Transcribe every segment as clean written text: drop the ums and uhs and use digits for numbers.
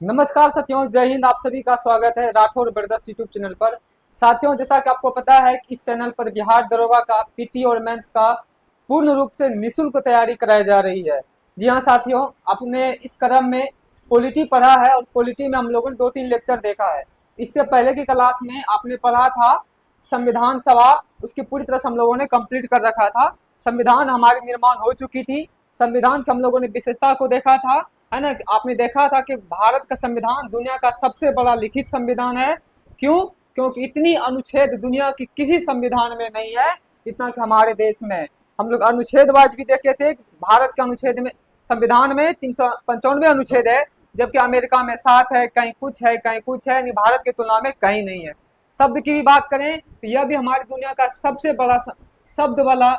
नमस्कार साथियों, जय हिंद। आप सभी का स्वागत है राठौर ब्रदर्स यूट्यूब चैनल पर। साथियों, जैसा कि आपको पता है कि इस चैनल पर बिहार दरोगा का पीटी और मेंस का पूर्ण रूप से निःशुल्क तैयारी कराई जा रही है। जी हाँ साथियों, आपने इस क्रम में पॉलिटी पढ़ा है और पॉलिटी में हम लोगों ने 2-3 लेक्चर देखा है। इससे पहले की क्लास में आपने पढ़ा था संविधान सभा, उसकी पूरी तरह से हम लोगों ने कंप्लीट कर रखा था। संविधान हमारी निर्माण हो चुकी थी। संविधान की हम लोगों ने विशेषता को देखा था, है ना। आपने देखा था कि भारत का संविधान दुनिया का सबसे बड़ा लिखित संविधान है। क्यों? क्योंकि इतनी अनुच्छेद दुनिया की किसी संविधान में नहीं है जितना कि हमारे देश में। हम लोग अनुच्छेद वाइज भी देखे थे। भारत के अनुच्छेद में, संविधान में 395 अनुच्छेद है, जबकि अमेरिका में 7 है, कहीं कुछ है, कहीं कुछ है, नहीं भारत की तुलना में कहीं नहीं है। शब्द की भी बात करें तो यह भी हमारी दुनिया का सबसे बड़ा शब्द वाला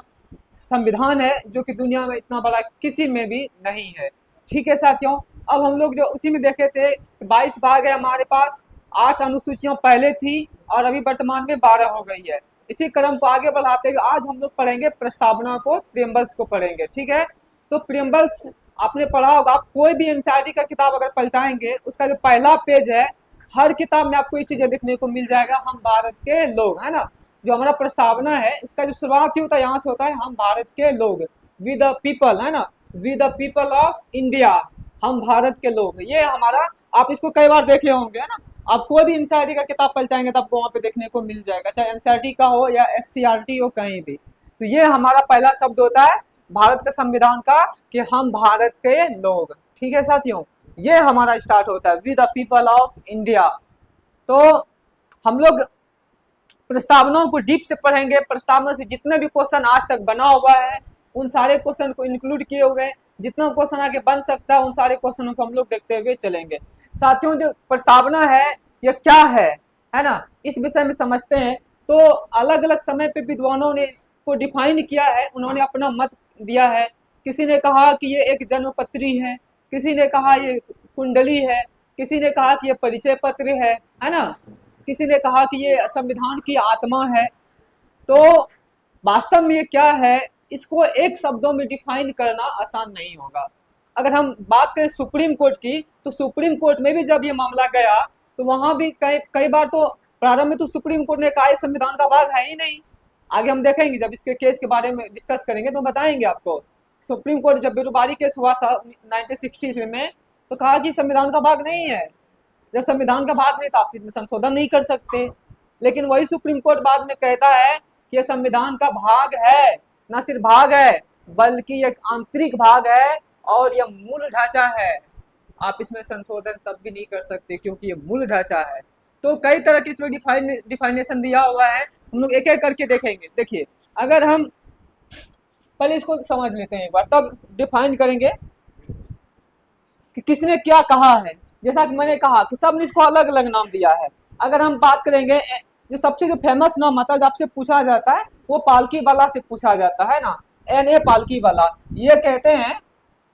संविधान है, जो कि दुनिया में इतना बड़ा किसी में भी नहीं है। ठीक है साथियों, अब हम लोग जो उसी में देखे थे 22 भाग है हमारे पास। 8 अनुसूचियां पहले थी और अभी वर्तमान में 12 हो गई है। इसी क्रम को आगे बढ़ाते हुए आज हम लोग पढ़ेंगे प्रस्तावना को, प्रियम्बल्स को पढ़ेंगे। ठीक है, तो प्रियम्बल्स आपने पढ़ा होगा। आप कोई भी एनसीईआरटी का किताब अगर पलटाएंगे, उसका जो पहला पेज है, हर किताब में आपको ये चीजें देखने को मिल जाएगा, हम भारत के लोग, है ना। जो हमारा प्रस्तावना है, इसका जो शुरुआत ही होता है यहाँ से होता है, हम भारत के लोग, वी द पीपल, है ना, we the people of India, हम भारत के लोग। ये हमारा, आप इसको कई बार देखे होंगे, है ना। आप कोई भी एनसीईआरटी का किताब पलटाएंगे तो आपको वहाँ पे देखने को मिल जाएगा, चाहे एनसीईआरटी का हो या एससीईआरटी हो, कहीं भी। तो ये हमारा पहला शब्द होता है भारत के संविधान का, कि हम भारत के लोग। ठीक है साथियों, ये हमारा स्टार्ट होता है we the people of India. तो हम लोग प्रस्तावनाओं को डीप से पढ़ेंगे। प्रस्तावना से जितने भी क्वेश्चन आज तक बना हुआ है, उन सारे क्वेश्चन को इंक्लूड किए हुए हैं। जितना क्वेश्चन आगे बन सकता है, उन सारे क्वेश्चनों को हम लोग देखते हुए चलेंगे। साथियों, जो प्रस्तावना है ये क्या है ना, इस विषय में समझते हैं। तो अलग अलग समय पे विद्वानों ने इसको डिफाइन किया है, उन्होंने अपना मत दिया है। किसी ने कहा कि ये एक जन्मपत्री है, किसी ने कहा ये कुंडली है, किसी ने कहा कि ये परिचय पत्र है ना, किसी ने कहा कि ये संविधान की आत्मा है। तो वास्तव में ये क्या है, इसको एक शब्दों में डिफाइन करना आसान नहीं होगा। अगर हम बात करें सुप्रीम कोर्ट की, तो सुप्रीम कोर्ट में भी जब ये मामला गया, तो वहां भी कई कई बार तो प्रारंभ में तो सुप्रीम कोर्ट ने कहा ये संविधान का भाग है ही नहीं। आगे हम देखेंगे, जब इसके केस के बारे में डिस्कस करेंगे तो बताएंगे आपको। सुप्रीम कोर्ट जब बेरोबारी केस हुआ था 1960 में, तो कहा कि संविधान का भाग नहीं है। जब संविधान का भाग नहीं था, आप इसमें संशोधन नहीं कर सकते। लेकिन वही सुप्रीम कोर्ट बाद में कहता है कि यह संविधान का भाग है, न सिर्फ भाग है बल्कि एक आंतरिक भाग है और यह मूल ढांचा है। आप इसमें संशोधन तब भी नहीं कर सकते क्योंकि ये मूल ढांचा है। तो कई तरह की इसमें डिफाइनेशन दिया हुआ है, हम लोग एक एक करके देखेंगे। देखिए, अगर हम पहले इसको समझ लेते हैं एक बार, तब डिफाइन करेंगे कि किसने क्या कहा है। जैसा कि मैंने कहा कि सबने इसको अलग अलग नाम दिया है। अगर हम बात करेंगे, जो सबसे जो फेमस नाम आता है, जो आपसे पूछा जाता है, वो पालकी वाला से पूछा जाता है ना, एन ए पालकी वाला। ये कहते हैं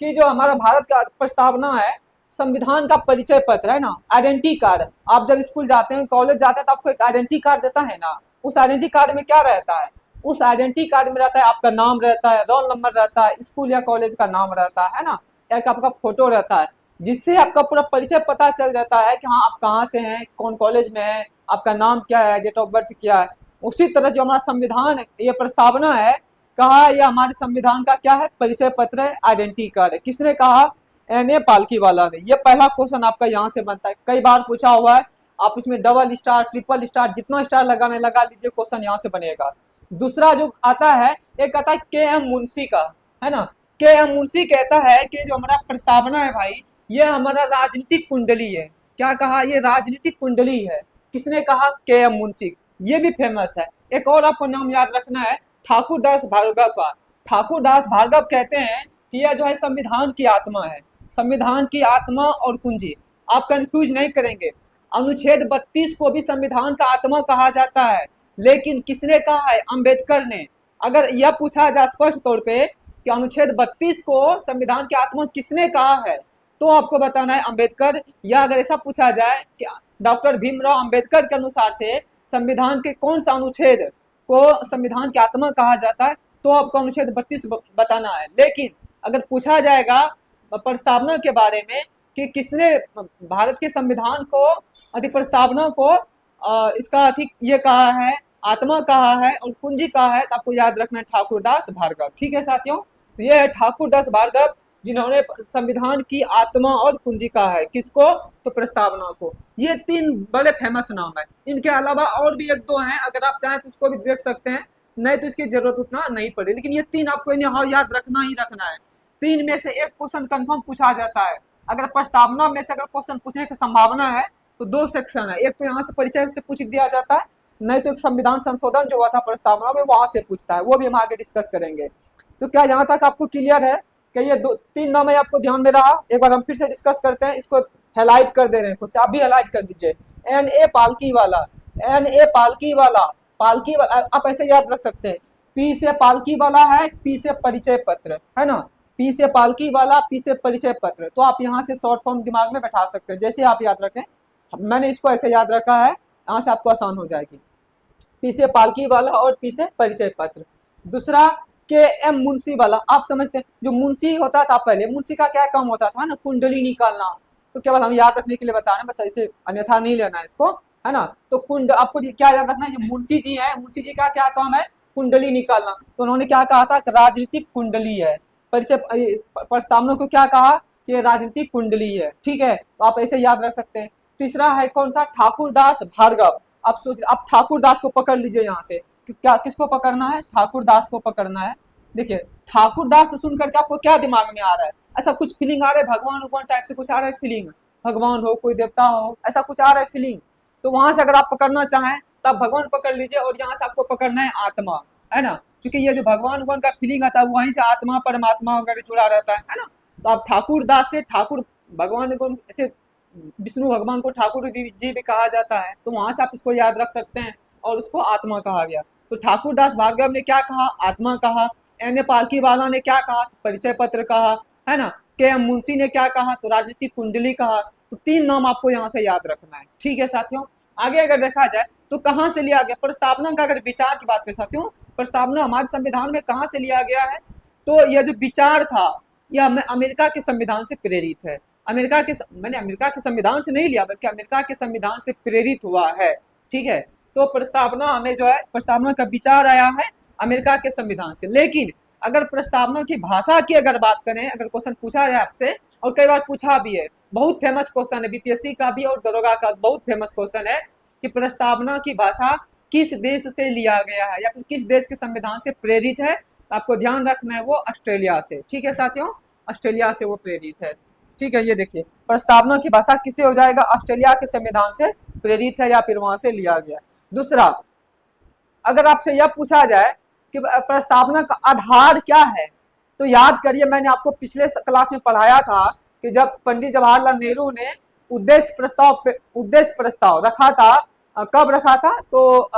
कि जो हमारा भारत का प्रस्तावना है, संविधान का परिचय पत्र है ना, आइडेंटिटी कार्ड। आप जब स्कूल जाते हैं, कॉलेज जाते हैं, तो आपको एक आइडेंटिटी कार्ड देता है ना। उस आइडेंटिटी कार्ड में क्या रहता है? उस आइडेंटिटी कार्ड में रहता है आपका नाम रहता है, रोल नंबर रहता है, स्कूल या कॉलेज का नाम रहता है ना, एक आपका फोटो रहता है, जिससे आपका पूरा परिचय पता चल जाता है कि हाँ आप कहाँ से हैं, कौन कॉलेज में है, आपका नाम क्या है, डेट ऑफ बर्थ क्या है। उसी तरह जो हमारा संविधान, ये प्रस्तावना है, कहा यह हमारे संविधान का क्या है? परिचय पत्र है, आइडेंटिटी कार्ड है। किसने कहा? एन ए पालकी वाला ने। ये पहला क्वेश्चन आपका यहाँ से बनता है, कई बार पूछा हुआ है। आप इसमें डबल स्टार, ट्रिपल स्टार, जितना स्टार लगाने लगा लीजिए, क्वेश्चन यहाँ से बनेगा। दूसरा जो आता है, एक आता है के एम मुंशी का, है ना। के एम मुंशी कहता है कि जो हमारा प्रस्तावना है भाई, ये हमारा राजनीतिक कुंडली है। क्या कहा? ये राजनीतिक कुंडली है। किसने कहा? के एम मुंशी। ये भी फेमस है। एक और आपको नाम याद रखना है, ठाकुर दास भार्गव का। ठाकुर दास भार्गव कहते हैं कि यह जो है संविधान की आत्मा है। संविधान की आत्मा और कुंजी, आप कंफ्यूज नहीं करेंगे। अनुच्छेद 32 को भी संविधान का आत्मा कहा जाता है, लेकिन किसने कहा है? अंबेडकर ने। अगर यह पूछा जाए स्पष्ट तौर पे कि अनुच्छेद 32 को संविधान की आत्मा किसने कहा है, तो आपको बताना है अंबेडकर। या अगर ऐसा पूछा जाए कि डॉक्टर भीमराव अंबेडकर के अनुसार से संविधान के कौन सा अनुच्छेद को संविधान की आत्मा कहा जाता है, तो आपको अनुच्छेद 32 बताना है। लेकिन अगर पूछा जाएगा प्रस्तावना के बारे में कि किसने भारत के संविधान को अधि प्रस्तावना को इसका अधिक ये कहा है, आत्मा कहा है और कुंजी कहा है, तो आपको याद रखना है ठाकुरदास भार्गव। ठीक है साथियों, तो ये है ठाकुरदास भार्गव जिन्होंने संविधान की आत्मा और कुंजी कहा है। किसको? तो प्रस्तावना को। ये 3 बड़े फेमस नाम है। इनके अलावा और भी 1-2 हैं, अगर आप चाहें तो उसको भी देख सकते हैं, नहीं तो इसकी जरूरत उतना नहीं पड़े, लेकिन ये 3 आपको याद रखना ही रखना है। 3 में से एक क्वेश्चन कंफर्म पूछा जाता है। अगर प्रस्तावना में से अगर क्वेश्चन पूछने की संभावना है तो 2 सेक्शन है, एक तो यहाँ से परिचय से पूछ दिया जाता है, नहीं तो संविधान संशोधन जो हुआ था प्रस्तावना में वहां से पूछता है, वो भी हम आगे डिस्कस करेंगे। तो क्या यहाँ तक आपको क्लियर है कि ये 3 नाम है आपको ध्यान में रहा? एक बार हम फिर से डिस्कस करते हैं, इसको हाईलाइट कर दे रहे हैं, कुछ आप भी हाईलाइट कर दीजिए। NA पालकी वाला, NA पालकी वाला, पालकी वाला आप ऐसे याद रख सकते हैं। P से पालकी वाला है, P से परिचय पत्र है ना, P से पालकी वाला, P से परिचय पत्र। तो आप यहाँ से शॉर्ट फॉर्म दिमाग में बैठा सकते हैं, जैसे आप याद रखें। मैंने इसको ऐसे याद रखा है, यहाँ से आपको आसान हो जाएगी। P से पालकी वाला और P से परिचय पत्र। दूसरा KM मुंशी वाला, आप समझते हैं जो मुंशी होता था पहले, मुंशी का क्या काम होता था ना, कुंडली निकालना। तो केवल हम याद रखने के लिए बता रहे हैं, बस ऐसे अन्यथा नहीं लेना है इसको, है ना। तो आपको क्या याद रखना है, जो मुंशी जी है, मुंशी जी का क्या काम है, कुंडली निकालना। तो उन्होंने क्या कहा था, राजनीतिक कुंडली है। परिचय प्रस्तावना को क्या कहा कि राजनीतिक कुंडली है। ठीक है, तो आप ऐसे याद रख सकते हैं। तीसरा है कौन सा, ठाकुरदास भार्गव। आप ठाकुरदास को पकड़ लीजिए यहाँ से। क्या किसको पकड़ना है, ठाकुरदास को पकड़ना है। देखिए ठाकुरदास सुन करके आपको क्या दिमाग में आ रहा है, ऐसा कुछ फीलिंग आ रहा है, भगवान टाइप से कुछ आ रहा है फीलिंग, भगवान हो कोई देवता हो, ऐसा कुछ आ रहा है फीलिंग। तो वहां से अगर आप पकड़ना चाहें तो आप भगवान पकड़ लीजिए, और यहाँ से आपको पकड़ना है आत्मा, है ना, क्योंकि ये जो भगवान का फीलिंग आता है वहीं से आत्मा परमात्मा वगैरह जुड़ा रहता है ना। तो आप ठाकुरदास से, ठाकुर भगवान को ऐसे, विष्णु भगवान को ठाकुर जी भी कहा जाता है, तो वहां से आप इसको याद रख सकते हैं, और उसको आत्मा कहा गया। तो ठाकुरदास भार्गव ने क्या कहा, आत्मा कहा। NA पालकी वाला ने क्या कहा, परिचय पत्र कहा, है ना। KM मुंशी ने क्या कहा, तो राजनीतिक कुंडली कहा। तो 3 नाम आपको यहाँ से याद रखना है। ठीक है साथियों, आगे अगर देखा जाए तो कहाँ से लिया गया प्रस्तावना का, अगर विचार की बात करें साथियों, प्रस्तावना हमारे संविधान में कहाँ से लिया गया है, तो यह जो विचार था यह अमेरिका के संविधान से प्रेरित है। मैंने अमेरिका के संविधान से नहीं लिया, बल्कि अमेरिका के संविधान से प्रेरित हुआ है। ठीक है, तो प्रस्तावना हमें जो है, प्रस्तावना का विचार आया है अमेरिका के संविधान से। लेकिन अगर प्रस्तावना की भाषा की अगर बात करें, अगर क्वेश्चन पूछा जाए आपसे, और कई बार पूछा भी है, बहुत फेमस क्वेश्चन है, बीपीएससी का भी और दरोगा का बहुत फेमस क्वेश्चन है कि प्रस्तावना की भाषा किस देश से लिया गया है, या फिर किस देश के संविधान से प्रेरित है। तो आपको ध्यान रखना है वो ऑस्ट्रेलिया से। ठीक है साथियों, ऑस्ट्रेलिया से वो प्रेरित है। ठीक है, ये देखिए प्रस्तावना की भाषा किससे हो जाएगा, ऑस्ट्रेलिया के संविधान से प्रेरित है, या फिर वहां से लिया गया। दूसरा, अगर आपसे यह पूछा जाए कि प्रस्तावना का आधार क्या है, तो याद करिए मैंने आपको पिछले क्लास में पढ़ाया था कि जब पंडित जवाहरलाल नेहरू ने उद्देश्य प्रस्ताव रखा था, कब रखा था, तो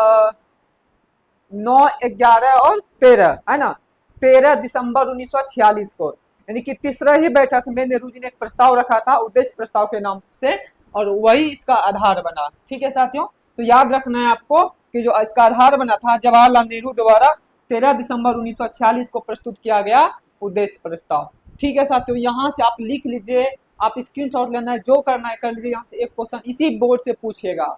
9, 11 और 13, है ना, 13 दिसंबर 1946 को, यानी कि तीसरा ही बैठक में नेहरू जी ने एक प्रस्ताव रखा था उद्देश्य प्रस्ताव के नाम से, और वही इसका आधार बना। ठीक है साथियों, तो याद रखना है आपको कि जो इसका आधार बना था जवाहरलाल नेहरू द्वारा 13 दिसंबर 1946 को प्रस्तुत किया गया उद्देश्य प्रस्ताव। ठीक है साथियों, यहाँ से आप लिख लीजिए, आप स्क्रीनशॉट लेना है, जो करना है कर लीजिए। यहाँ से एक क्वेश्चन इसी बोर्ड से पूछेगा,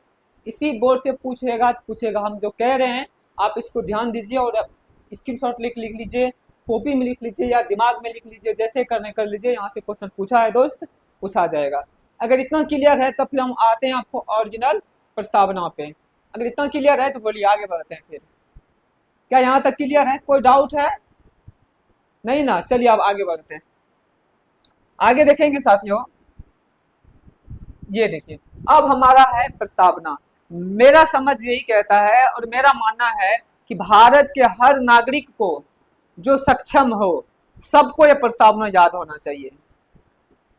पूछेगा हम जो कह रहे हैं, आप इसको ध्यान दीजिए और स्क्रीनशॉट लिख लीजिए, कॉपी में लिख लीजिए या दिमाग में लिख लीजिए, जैसे करने कर लीजिए। यहाँ से क्वेश्चन पूछा है दोस्त, पूछा जाएगा। अगर इतना क्लियर है तो फिर हम आते हैं आपको ओरिजिनल प्रस्तावना पे। अगर इतना क्लियर है तो बोलिए आगे बढ़ते हैं। फिर क्या यहाँ तक क्लियर है, कोई डाउट है? नहीं ना, चलिए अब आगे बढ़ते हैं। आगे देखेंगे साथियों, ये देखिए अब हमारा है प्रस्तावना। मेरा समझ यही कहता है और मेरा मानना है कि भारत के हर नागरिक को जो सक्षम हो, सबको यह प्रस्तावना याद होना चाहिए।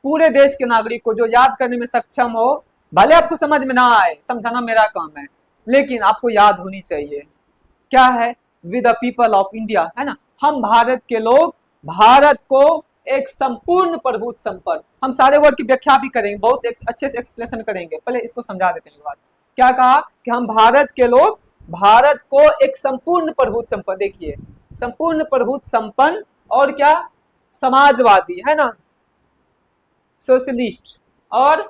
पूरे देश के नागरिक को जो याद करने में सक्षम हो, भले आपको समझ में ना आए, समझाना मेरा काम है, लेकिन आपको याद होनी चाहिए। क्या है, with the people of India, है ना, हम भारत के लोग भारत को एक संपूर्ण प्रभुत्व संपन्न, हम सारे वर्ड की व्याख्या भी करेंगे, बहुत अच्छे से एक्सप्लेनेशन करेंगे। पहले इसको समझा देते हैं एक बार। क्या कहा कि हम भारत के लोग भारत को एक संपूर्ण प्रभुत्व संपन्न, देखिए संपूर्ण प्रभुत्व संपन्न और क्या, समाजवादी, है ना, सोशलिस्ट, और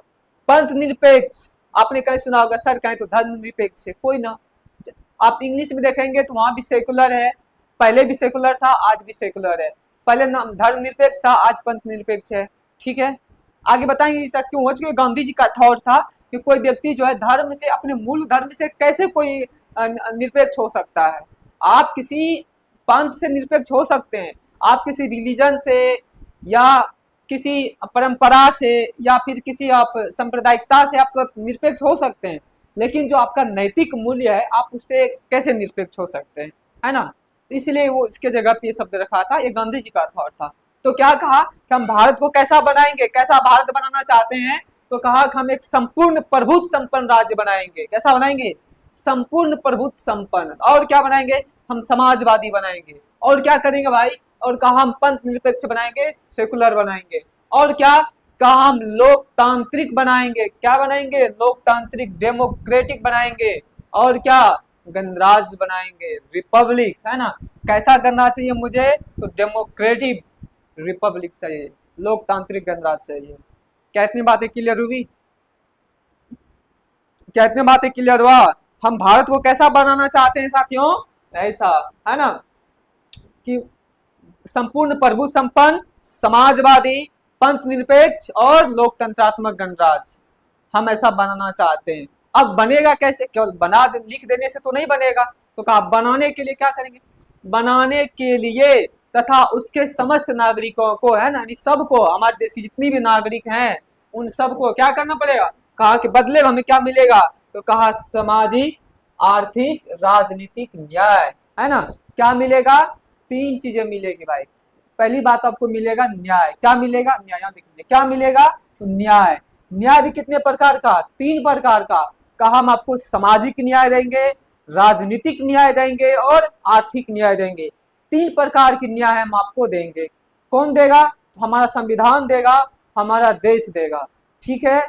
पंथ निरपेक्ष। आपने कहीं सुना होगा सर कहें तो धर्म निरपेक्ष है, कोई ना। आप इंग्लिश में देखेंगे तो वहां भी सेकुलर है, पहले भी सेकुलर था, आज भी सेकुलर है। पहले नाम धर्म निरपेक्ष था, आज पंथ निरपेक्ष है। ठीक है, आगे बताएंगे ऐसा क्यों हो, चुके गांधी जी का थॉट था कि कोई व्यक्ति जो है धर्म से, अपने मूल धर्म से कैसे कोई निरपेक्ष हो सकता है। आप किसी पंथ से निरपेक्ष हो सकते हैं, आप किसी रिलीजन से या किसी परंपरा से या फिर किसी आप सांप्रदायिकता से आप निरपेक्ष हो सकते हैं, लेकिन जो आपका नैतिक मूल्य है आप उससे कैसे निरपेक्ष हो सकते हैं, है ना। इसलिए वो इसके जगह पे ये शब्द रखा था, ये गांधी जी का थॉट था। तो क्या कहा कि हम भारत को कैसा बनाएंगे, कैसा भारत बनाना चाहते हैं, तो कहा कि हम एक संपूर्ण प्रभुत्व संपन्न राज्य बनाएंगे। कैसा बनाएंगे, संपूर्ण प्रभुत्व संपन्न। और क्या बनाएंगे, हम समाजवादी बनाएंगे। और क्या करेंगे भाई, और कहा हम पंथ निरपेक्ष बनाएंगे, सेकुलर बनाएंगे। और क्या कहा, हम लोकतांत्रिक बनाएंगे। क्या बनाएंगे, लोकतांत्रिक डेमोक्रेटिक बनाएंगे। और क्या, गणराज्य बनाएंगे, रिपब्लिक, है ना। कैसा करना चाहिए मुझे, तो डेमोक्रेटिक रिपब्लिक चाहिए, लोकतांत्रिक गणराज्य चाहिए। क्या इतनी बातें क्लियर हुई, क्या इतनी बातें क्लियर हुआ। हम भारत को कैसा बनाना चाहते हैं साथियों, ऐसा, है ना, कि संपूर्ण प्रभुत्व संपन्न, समाजवादी, पंथ निरपेक्ष और लोकतंत्रात्मक गणराज्य, हम ऐसा बनाना चाहते हैं। अब बनेगा कैसे, केवल लिख देने से तो नहीं बनेगा। तो कहा बनाने के लिए क्या करेंगे, बनाने के लिए तथा उसके समस्त नागरिकों को, है ना, सबको, हमारे देश की जितनी भी नागरिक हैं उन सबको क्या करना पड़ेगा। कहा कि बदले हमें क्या मिलेगा, तो कहा सामाजिक, आर्थिक, राजनीतिक न्याय, है ना। क्या मिलेगा, तीन चीजें मिलेगी भाई। पहली बात आपको मिलेगा न्याय। क्या मिलेगा, न्याय लिखेंगे। क्या मिलेगा, तो न्याय। न्याय भी कितने प्रकार का, तीन प्रकार का। कहा हम आपको सामाजिक न्याय देंगे, राजनीतिक न्याय देंगे और आर्थिक न्याय देंगे। तीन प्रकार की न्याय हम आपको देंगे। कौन देगा, तो हमारा संविधान देगा, हमारा देश देगा। ठीक है,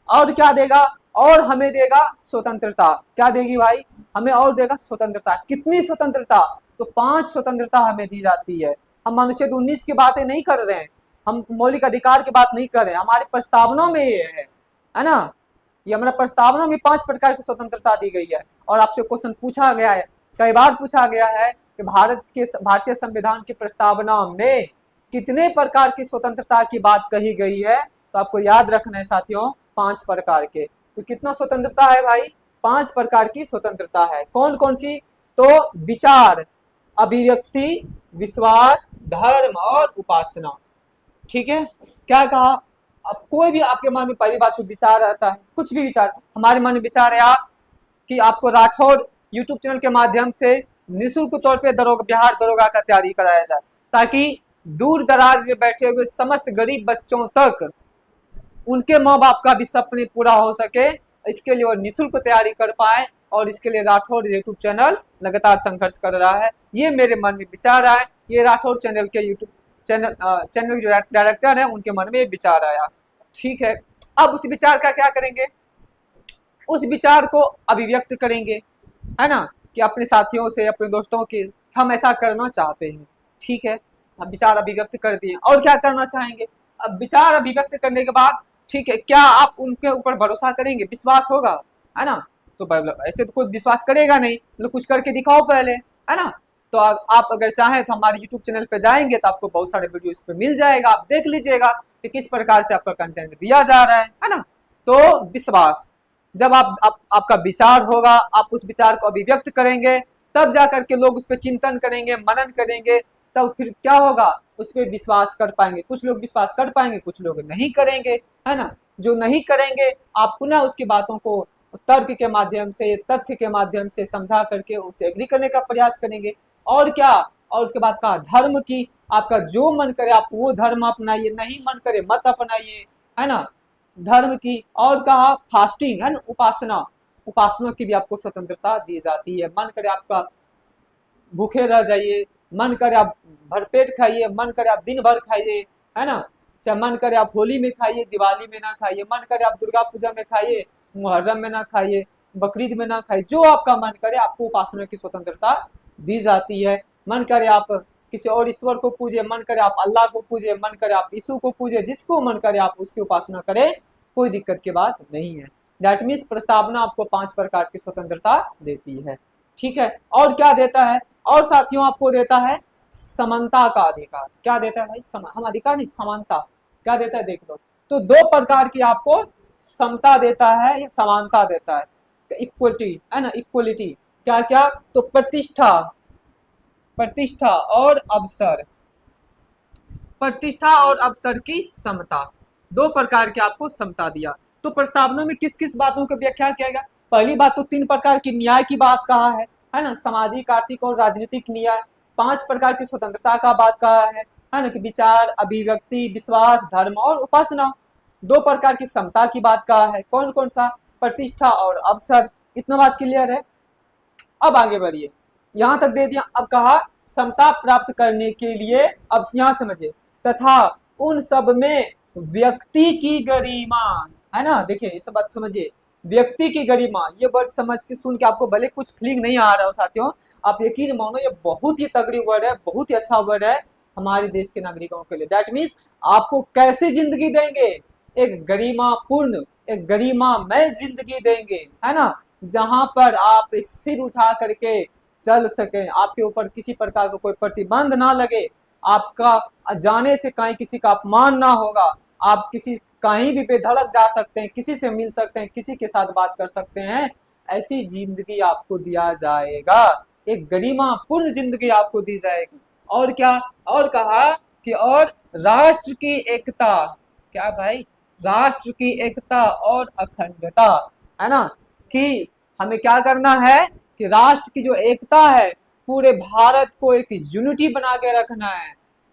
और क्या देगा, और हमें देगा स्वतंत्रता। क्या देगी भाई, हमें और देगा स्वतंत्रता। कितनी स्वतंत्रता, तो 5 स्वतंत्रता हमें दी जाती है। हम अनुच्छेद 19 की बातें नहीं कर रहे हैं, हम मौलिक अधिकार की बात नहीं कर रहे हैं, हमारी प्रस्तावना में ये है ना। ये हमारा प्रस्तावना में 5 प्रकार की स्वतंत्रता दी गई है। और आपसे क्वेश्चन पूछा गया है, कई बार पूछा गया है कि भारतीय संविधान की प्रस्तावना में कितने प्रकार की स्वतंत्रता की बात कही गई है, तो आपको याद रखना है साथियों, 5 प्रकार के। तो कितना स्वतंत्रता है भाई, 5 प्रकार की स्वतंत्रता है। कौन कौन सी, तो विचार, अभिव्यक्ति, विश्वास, धर्म और उपासना। ठीक है, क्या कहा, अब कोई भी आपके मन में पहली बात तो विचार आता है, कुछ भी विचार हमारे मन में विचार है आप कि आपको राठौर यूट्यूब चैनल के माध्यम से निःशुल्क तौर पे बिहार दरोगा का तैयारी कराया जाए, ताकि दूर दराज में बैठे हुए समस्त गरीब बच्चों तक उनके माँ बाप का भी सपने पूरा हो सके, इसके लिए वो निःशुल्क तैयारी कर पाए। और इसके लिए राठौर यूट्यूब चैनल लगातार संघर्ष कर रहा है। ये मेरे मन में विचार आया, ये राठौर चैनल के यूट्यूब चैनल जो डायरेक्टर है उनके मन में विचार आया। ठीक है, अब उस विचार का क्या करेंगे, उस विचार को अभिव्यक्त करेंगे, है ना, कि अपने साथियों से, अपने दोस्तों के, हम ऐसा करना चाहते हैं। ठीक है, हम विचार अभिव्यक्त कर दिए, और क्या करना चाहेंगे। अब विचार अभिव्यक्त करने के बाद, ठीक है, क्या आप उनके ऊपर भरोसा करेंगे, विश्वास होगा, है ना। तो ऐसे तो कोई विश्वास करेगा नहीं, मतलब कुछ करके दिखाओ पहले, है ना। तो आप अगर चाहें तो हमारे YouTube चैनल पे जाएंगे तो आपको बहुत सारे वीडियो इस पे मिल जाएगा, आप देख लीजिएगा कि किस प्रकार से आपका कंटेंट दिया जा रहा है ना। तो विश्वास, जब आपका विचार होगा, आप उस विचार को अभिव्यक्त करेंगे, तब जाकर के लोग उस पर चिंतन करेंगे, मनन करेंगे, तब फिर क्या होगा, उस पर विश्वास कर पाएंगे। कुछ लोग विश्वास कर पाएंगे, कुछ लोग नहीं करेंगे, है ना। जो नहीं करेंगे, आप पुनः उसकी बातों को तर्क के माध्यम से, तथ्य के माध्यम से समझा करके उससे एग्री करने का प्रयास करेंगे। और क्या, और उसके बाद कहा धर्म की, आपका जो मन करे आप वो धर्म अपनाइए, नहीं मन करे मत अपनाइए, है ना, धर्म की। और कहा फास्टिंग, है ना, उपासना की भी आपको स्वतंत्रता दी जाती है। मन करे आपका भूखे रह जाइए, मन करे आप भरपेट खाइए, मन करे आप दिन भर खाइए, है ना, चाहे मन करे आप होली में खाइए, दिवाली में ना खाइए, मन करे आप दुर्गा पूजा में खाइए, मुहर्रम में ना खाइए, बकरीद में ना खाइए, जो आपका मन करे आपको उपासना की स्वतंत्रता दी जाती है। मन करे आप किसी और ईश्वर को पूजे, मन करे आप अल्लाह को पूजे, मन करे आप यीशु को पूजे, जिसको मन करे आप उसकी उपासना करें, कोई दिक्कत की बात नहीं है। दैट मीन्स प्रस्तावना आपको 5 प्रकार की स्वतंत्रता देती है। ठीक है, और क्या देता है, और साथियों आपको देता है समानता का अधिकार। क्या देता है भाई, हम अधिकार नहीं, समानता क्या देता है देख लो। तो 2 प्रकार की आपको समता देता है या समानता देता है, इक्वलिटी है ना, इक्वलिटी। क्या क्या, तो प्रतिष्ठा, प्रतिष्ठा और अवसर, प्रतिष्ठा और अवसर की समता, 2 प्रकार के आपको समता दिया। तो प्रस्तावना में किस किस बातों की व्याख्या किया गया, पहली बात तो 3 प्रकार की न्याय की बात कहा है ना, सामाजिक आर्थिक और राजनीतिक न्याय। 5 प्रकार की स्वतंत्रता का बात कहा है ना, कि विचार, अभिव्यक्ति, विश्वास, धर्म और उपासना। 2 प्रकार की समता की बात कहा है, कौन कौन सा, प्रतिष्ठा और अवसर। इतना बात क्लियर है। अब आगे बढ़िए, यहां तक दे दिया। अब कहा समता प्राप्त करने के लिए, अब यहां समझिए, तथा उन सब में व्यक्ति की गरिमा, है ना, देखिए ये सब बात समझिए, व्यक्ति की गरिमा। ये वर्ड समझ के सुन के आपको भले कुछ फीलिंग नहीं आ रहा हो साथियों, आप यकीन मानो ये बहुत ही तगड़ी वर्ड है, बहुत ही अच्छा वर्ड है हमारे देश के नागरिकों के लिए। दैट मीन्स आपको कैसी जिंदगी देंगे, एक गरिमापूर्ण, एक गरिमामय जिंदगी देंगे, है ना, जहां पर आप सिर उठा करके चल सके, आपके ऊपर किसी प्रकार का कोई प्रतिबंध ना लगे, आपका जाने से कहीं किसी का अपमान ना होगा, आप किसी कहीं भी बेधड़क जा सकते हैं, किसी से मिल सकते हैं, किसी के साथ बात कर सकते हैं, ऐसी जिंदगी आपको दिया जाएगा, एक गरिमापूर्ण जिंदगी आपको दी जाएगी। और क्या, और कहा कि और राष्ट्र की एकता, क्या भाई, राष्ट्र की एकता और अखंडता, है ना, कि हमें क्या करना है कि राष्ट्र की जो एकता है, पूरे भारत को एक यूनिटी बना के रखना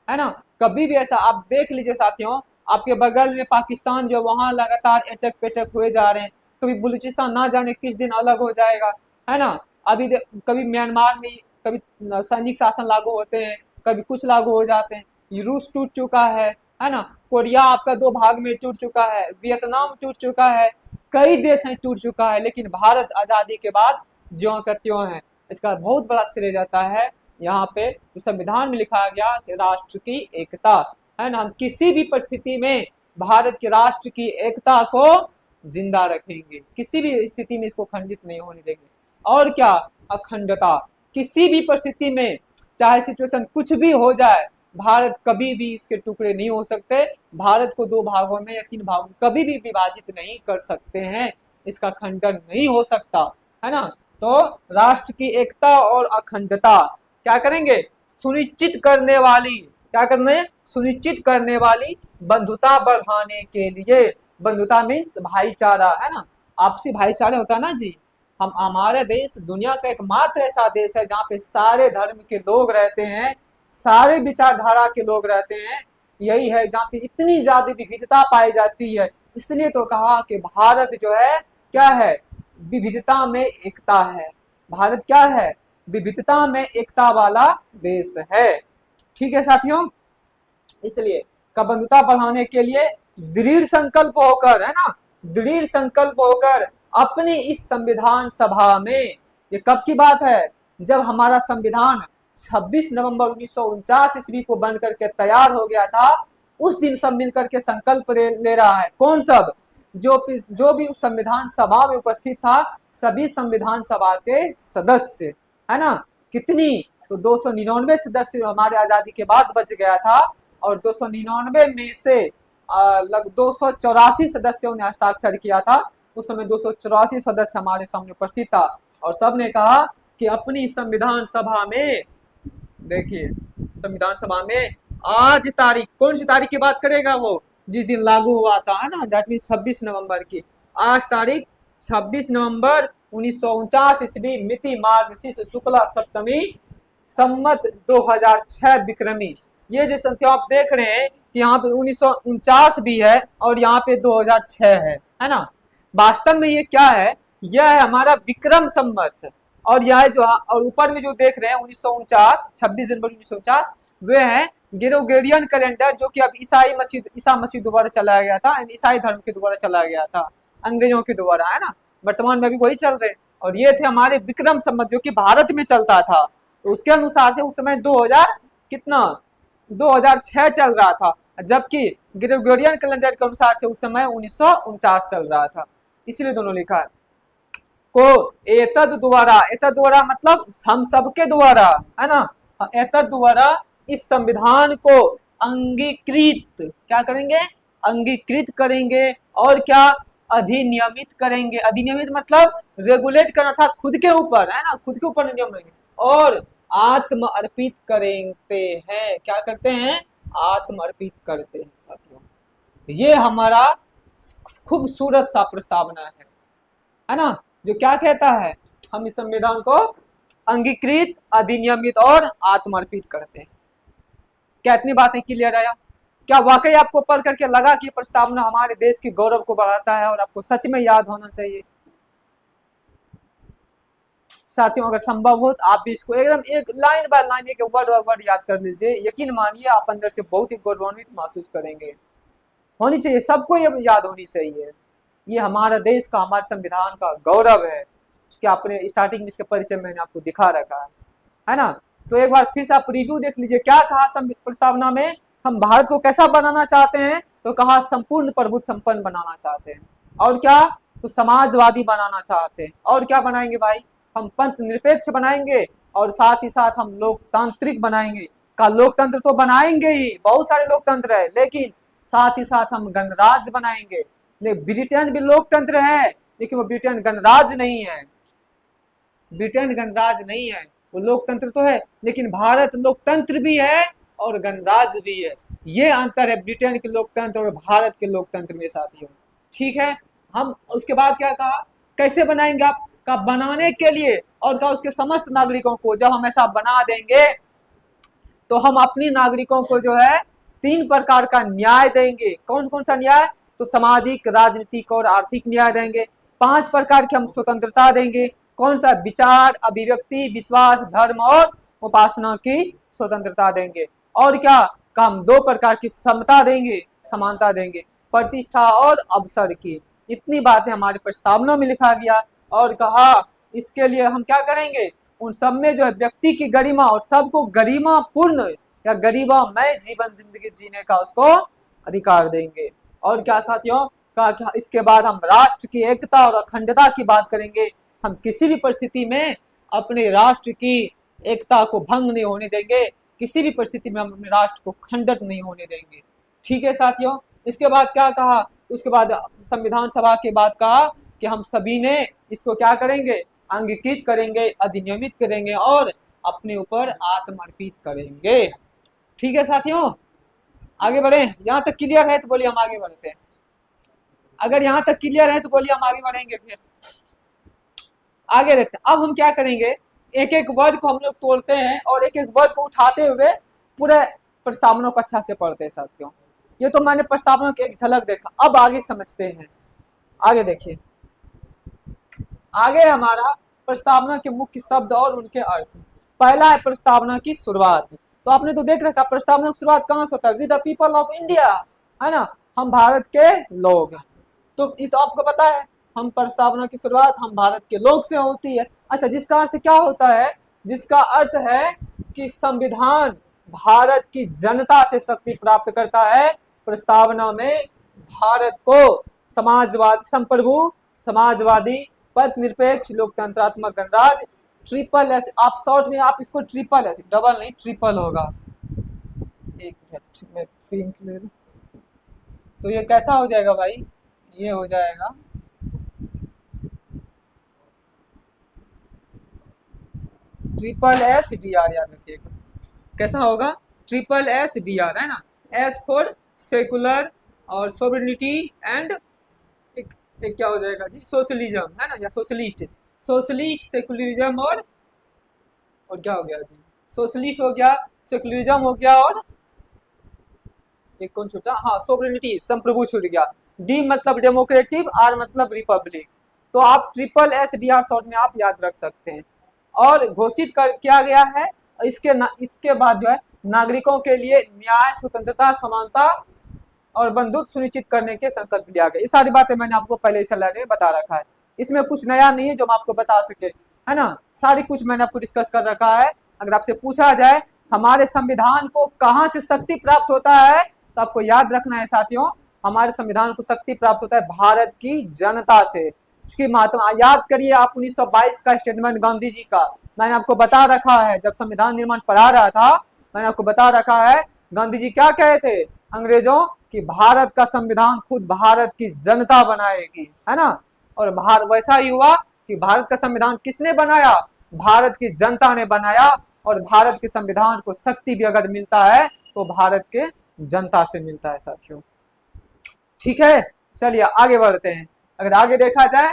है ना। कभी भी ऐसा आप देख लीजिए साथियों, आपके बगल में पाकिस्तान जो वहां लगातार अटक पेटक हुए जा रहे हैं, कभी बलूचिस्तान ना जाने किस दिन अलग हो जाएगा, है ना। अभी कभी म्यांमार में कभी सैनिक शासन लागू होते हैं, कभी कुछ लागू हो जाते हैं। रूस टूट चुका है ना, कोरिया आपका 2 भाग में टूट चुका है, वियतनाम टूट चुका है, कई देश हैं टूट चुका है, लेकिन भारत आजादी के बाद ज्यों का त्यों है। इसका बहुत बड़ा श्रेय जाता है यहाँ पे संविधान में लिखा गया कि राष्ट्र की एकता, है ना, हम किसी भी परिस्थिति में भारत के राष्ट्र की एकता को जिंदा रखेंगे, किसी भी स्थिति में इसको खंडित नहीं होने देंगे। और क्या, अखंडता, किसी भी परिस्थिति में चाहे सिचुएशन कुछ भी हो जाए, भारत कभी भी इसके टुकड़े नहीं हो सकते, भारत को 2 भागों में या 3 भागों में कभी भी विभाजित नहीं कर सकते हैं, इसका खंडन नहीं हो सकता, है ना। तो राष्ट्र की एकता और अखंडता क्या करेंगे, सुनिश्चित करने वाली, क्या करने, सुनिश्चित करने वाली बंधुता बढ़ाने के लिए। बंधुता मीन्स भाईचारा, है ना, आपसी भाईचारा होता है ना जी। हम, हमारा देश दुनिया का एकमात्र ऐसा देश है जहाँ पे सारे धर्म के लोग रहते हैं, सारे विचारधारा के लोग रहते हैं, यही है जहाँ पे इतनी ज्यादा विविधता पाई जाती है। इसलिए तो कहा कि भारत जो है क्या है, विविधता में एकता है। भारत क्या है, विविधता में एकता वाला देश है। ठीक है साथियों, इसलिए बंधुता बढ़ाने के लिए दृढ़ संकल्प होकर, है ना, दृढ़ संकल्प होकर अपनी इस संविधान सभा में, ये कब की बात है, जब हमारा संविधान 26 नवंबर 1949 ईस्वी को बन करके तैयार हो गया था, उस दिन सब मिलकर के संकल्प ले रहा है। कौन सब, जो भी उस संविधान सभा में उपस्थित था, सभी संविधान सभा के सदस्य, है ना, कितनी, तो 299 सदस्य हमारे आजादी के बाद बच गया था, और 299 में से लगभग 284 सदस्यों ने हस्ताक्षर किया था। उस समय 284 सदस्य हमारे सामने उपस्थित था, और सबने कहा कि अपनी संविधान सभा में, देखिए संविधान सभा में आज तारीख, कौन सी तारीख की बात करेगा वो, जिस दिन लागू हुआ था, है ना, दैट मीन 26 नवंबर की। आज तारीख 26 नवंबर 1949 ईस्वी, मिति मार्गशीर्ष शुक्ला सप्तमी, सम्मत 2006 विक्रमी। ये जो संख्या आप देख रहे हैं कि यहाँ पे 1949 भी है और यहाँ पे 2006 है ना। वास्तव में ये क्या है, यह है हमारा विक्रम संवत, और यह जो, और ऊपर में जो देख रहे हैं 1949, 26 जनवरी 1949, वे है ग्रेगोरियन कैलेंडर, जो कि अब ईसा मसीह द्वारा चलाया गया था, ईसाई धर्म के द्वारा चलाया गया था, अंग्रेजों के द्वारा, है ना। वर्तमान में भी वही चल रहे, और ये थे हमारे विक्रम संवत जो कि भारत में चलता था। तो उसके अनुसार से उस समय 2000 कितना, 2006 चल रहा था। जबकि ग्रेगोरियन कैलेंडर के अनुसार से उस समय 1949 चल रहा था, इसलिए दोनों लिखा है। को एतद द्वारा मतलब हम सबके द्वारा, है ना, एतद द्वारा इस संविधान को अंगीकृत, क्या करेंगे, अंगीकृत करेंगे, और क्या, अधिनियमित करेंगे। अधिनियमित मतलब रेगुलेट करना था खुद के ऊपर, है ना, खुद के ऊपर नियम रहेंगे, और आत्म अर्पित करते हैं। क्या करते हैं, आत्म अर्पित करते हैं साथियों। ये हमारा खूबसूरत सा प्रस्तावना है ना, जो क्या कहता है, हम इस संविधान को अंगीकृत, अधिनियमित और आत्मर्पित करते हैं। क्या इतनी बातें क्लियर आया? क्या वाकई आपको पढ़ करके लगा कि प्रस्तावना हमारे देश के गौरव को बढ़ाता है और आपको सच में याद होना चाहिए? साथियों, अगर संभव हो तो आप भी इसको एकदम एक लाइन बाय लाइन, एक वर्ड बाय वर्ड याद कर लीजिए। यकीन मानिए आप अंदर से बहुत ही गौरवान्वित महसूस करेंगे। होनी चाहिए, सबको ये याद होनी चाहिए। ये हमारा देश का, हमारे संविधान का गौरव है। क्या आपने स्टार्टिंग में इसके परिचय मैंने आपको दिखा रखा है ना। तो एक बार फिर से आप रिव्यू देख लीजिए, क्या कहा प्रस्तावना में, हम भारत को कैसा बनाना चाहते हैं, तो कहा संपूर्ण प्रभुत्व संपन्न बनाना चाहते हैं, और क्या, तो समाजवादी बनाना चाहते हैं, और क्या बनाएंगे भाई, हम पंथ निरपेक्ष बनाएंगे, और साथ ही साथ हम लोकतांत्रिक बनाएंगे। का लोकतंत्र तो बनाएंगे ही, बहुत सारे लोकतंत्र है, लेकिन साथ ही साथ हम गणराज्य बनाएंगे। ब्रिटेन भी लोकतंत्र है, लेकिन वो ब्रिटेन गणराज्य नहीं है। ब्रिटेन गणराज्य नहीं है, वो लोकतंत्र तो है, लेकिन भारत लोकतंत्र भी है और गणराज्य भी है। ये अंतर है ब्रिटेन के लोकतंत्र और भारत के लोकतंत्र में साथियों। ठीक है, हम उसके बाद क्या कहा, कैसे बनाएंगे आप, का बनाने के लिए और का उसके समस्त नागरिकों को जब हम ऐसा बना देंगे, तो हम अपनी नागरिकों को जो है 3 प्रकार का न्याय देंगे। कौन कौन सा न्याय, तो सामाजिक, राजनीतिक और आर्थिक न्याय देंगे। 5 प्रकार की हम स्वतंत्रता देंगे। कौन सा, विचार, अभिव्यक्ति, विश्वास, धर्म और उपासना की स्वतंत्रता देंगे। और क्या, का हम 2 प्रकार की समता देंगे, समानता देंगे, प्रतिष्ठा और अवसर की। इतनी बातें हमारे प्रस्तावना में लिखा गया, और कहा इसके लिए हम क्या करेंगे, उन सब में जो है व्यक्ति की गरिमा और सबको गरिमा पूर्ण या गरिमामय जीवन जिंदगी जीने का उसको अधिकार देंगे। और क्या साथियों, कहा कि इसके बाद हम राष्ट्र की एकता और अखंडता की बात करेंगे। हम किसी भी परिस्थिति में अपने राष्ट्र की एकता को भंग नहीं होने देंगे, किसी भी परिस्थिति में हम अपने राष्ट्र को खंडित नहीं होने देंगे। ठीक है साथियों, इसके बाद क्या कहा, उसके बाद संविधान सभा के बाद कहा कि हम सभी ने इसको क्या करेंगे, अंगीकृत करेंगे, अधिनियमित करेंगे और अपने ऊपर आत्मर्पित करेंगे। ठीक है साथियों, आगे बढ़े। यहाँ तक क्लियर है तो बोलिए हम आगे बढ़ते हैं। अगर यहाँ तक क्लियर है तो बोलिए हम आगे बढ़ेंगे। फिर आगे देखते हैं। अब हम क्या करेंगे, एक एक वर्ड को हम लोग तोड़ते हैं और एक एक वर्ड को उठाते हुए पूरे प्रस्तावना को अच्छा से पढ़ते हैं साथियों। ये तो मैंने प्रस्तावना की एक झलक देखा, अब आगे समझते हैं। आगे देखिए, आगे हमारा प्रस्तावना के मुख्य शब्द और उनके अर्थ। पहला है प्रस्तावना की शुरुआत। तो आपने तो देख रखा प्रस्तावना की शुरुआत कहाँ से होता है, with the people of India, है ना, हम भारत के लोग। तो ये तो आपको पता है, हम प्रस्तावना की शुरुआत हम भारत के लोग से होती है। अच्छा, जिसका अर्थ क्या होता है, जिसका अर्थ है कि संविधान भारत की जनता से शक्ति प्राप्त करता है। प्रस्तावना में भारत को समाजवाद, संप्रभु, समाजवादी, पथ निरपेक्ष, लोकतंत्रात्मक गणराज्य, ट्रिपल एस, आप शॉर्ट में आप इसको ट्रिपल एस, डबल नहीं ट्रिपल होगा। एक मिनट में पिंक ले लूं, तो ये कैसा हो जाएगा भाई, ये हो जाएगा ट्रिपल एस डी आर, याद रखिएगा कैसा होगा, ट्रिपल एस डी आर, है ना। एस फॉर सेकुलर और सोवरेनिटी एंड एक क्या हो जाएगा जी, सोशलिज्म, है ना, या सोशलिस्ट, सोशलिस्ट, सेकुलरिज्म और क्या हो गया जी, सोशलिस्ट हो गया, सेकुलरिज्म हो गया, और एक कौन छूटा, हाँ सोवरेनिटी, संप्रभु छूट गया। डी मतलब डेमोक्रेटिक, आर मतलब रिपब्लिक। तो आप triple S D R short में आप याद रख सकते हैं। और घोषित कर किया गया है, इसके बाद जो है नागरिकों के लिए न्याय, स्वतंत्रता, समानता और बंधुत्व सुनिश्चित करने के संकल्प लिया गया। ये सारी बातें मैंने आपको पहले से लाने बता रखा है, इसमें कुछ नया नहीं है जो मैं आपको बता सके, है ना। सारी कुछ मैंने आपको डिस्कस कर रखा है। अगर आपसे पूछा जाए हमारे संविधान को कहाँ से शक्ति प्राप्त होता है, तो तो आपको याद रखना है साथियों, हमारे संविधान को शक्ति प्राप्त होता है भारत की जनता से। क्योंकि महात्मा, याद करिए आप 1922 का स्टेटमेंट गांधी जी का, मैंने आपको बता रखा है जब संविधान निर्माण पढ़ा रहा था, मैंने आपको बता रखा है गांधी जी क्या कहे थे अंग्रेजों कि भारत का संविधान खुद भारत की जनता बनाएगी, है ना। और वैसा ही हुआ कि भारत का संविधान किसने बनाया, भारत की जनता ने बनाया। और भारत के संविधान को शक्ति भी अगर मिलता है तो भारत के जनता से मिलता है साथियों। ठीक है, चलिए आगे बढ़ते हैं। अगर आगे देखा जाए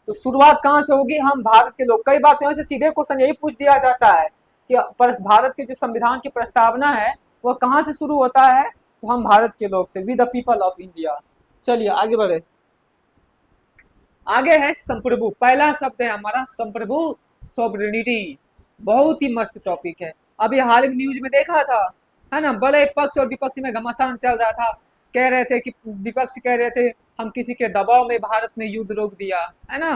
तो शुरुआत कहां से होगी, हम भारत के लोग। कई बार तो से सीधे क्वेश्चन यही पूछ दिया जाता है कि भारत के जो संविधान की प्रस्तावना है वह कहां से शुरू होता है, तो हम भारत के लोग से, we the people of India. चलिए आगे बढ़े। आगे है संप्रभु, पहला शब्द है हमारा संप्रभु, सॉवरेनिटी। बहुत ही मस्त टॉपिक है। अभी हाल में न्यूज में देखा था, है ना, बड़े पक्ष और विपक्ष में घमासान चल रहा था। कह रहे थे कि विपक्ष कह रहे थे हम किसी के दबाव में भारत ने युद्ध रोक दिया, है ना।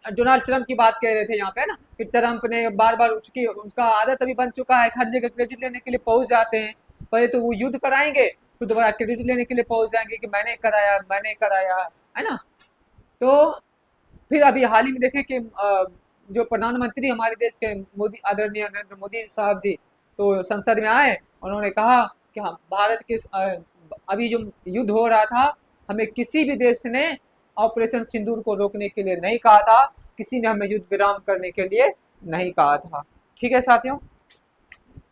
डोनाल्ड ट्रंप की बात कह रहे थे यहाँ पे, ना, कि ट्रंप ने बार बार उसका आदत अभी बन चुका है, हर जगह क्रेडिट लेने के लिए पहुंच जाते हैं। पहले तो वो युद्ध कराएंगे, फिर दोबारा क्रेडिट लेने के लिए पहुंच जाएंगे कि मैंने कराया, है ना। तो फिर अभी हाल ही में देखें कि जो प्रधानमंत्री हमारे देश के मोदी, आदरणीय नरेंद्र मोदी साहब जी, तो संसद में आए, उन्होंने कहा कि हम भारत के अभी जो युद्ध हो रहा था, हमें किसी भी देश ने ऑपरेशन सिंदूर को रोकने के लिए नहीं कहा था, किसी ने हमें युद्ध विराम करने के लिए नहीं कहा था। ठीक है साथियों,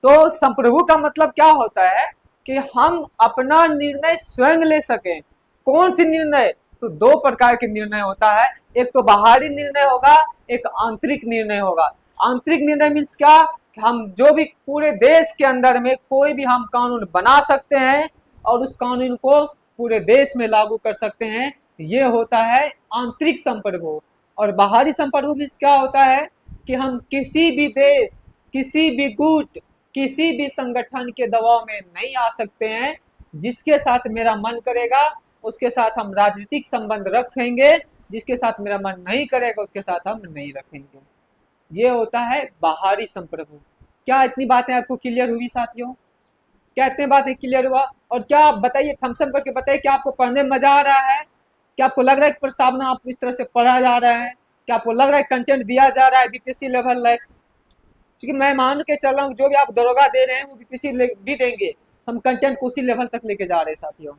तो संप्रभु का मतलब क्या होता है कि हम अपना निर्णय स्वयं ले सकें। कौन सी निर्णय, तो दो प्रकार के निर्णय होता है, एक तो बाहरी निर्णय होगा, एक आंतरिक निर्णय होगा। आंतरिक निर्णय मीन्स क्या, कि हम जो भी पूरे देश के अंदर में कोई भी हम कानून बना सकते हैं और उस कानून को पूरे देश में लागू कर सकते हैं, ये होता है आंतरिक संप्रभु। और बाहरी संप्रभु मीन्स क्या होता है कि हम किसी भी देश, किसी भी गुट, किसी भी संगठन के दबाव में नहीं आ सकते हैं। जिसके साथ मेरा मन करेगा उसके साथ हम राजनीतिक संबंध रखेंगे, जिसके साथ मेरा मन नहीं करेगा उसके साथ हम नहीं रखेंगे। ये होता है बाहरी संप्रभु। क्या इतनी बातें आपको क्लियर हुई साथियों? क्या इतनी बातें क्लियर हुआ? और क्या आप बताइए, थम्स अप करके बताइए, क्या आपको पढ़ने में मजा आ रहा है? क्या आपको लग रहा है प्रस्तावना आपको इस तरह से पढ़ा जा रहा है? क्या आपको लग रहा है कंटेंट दिया जा रहा है बीपीएससी लेवल लाइक? क्योंकि मैं मान के चल रहा हूँ जो भी आप दरोगा दे रहे हैं वो बीपीएससी भी देंगे, हम कंटेंट को उसी लेवल तक लेके जा रहे हैं साथियों।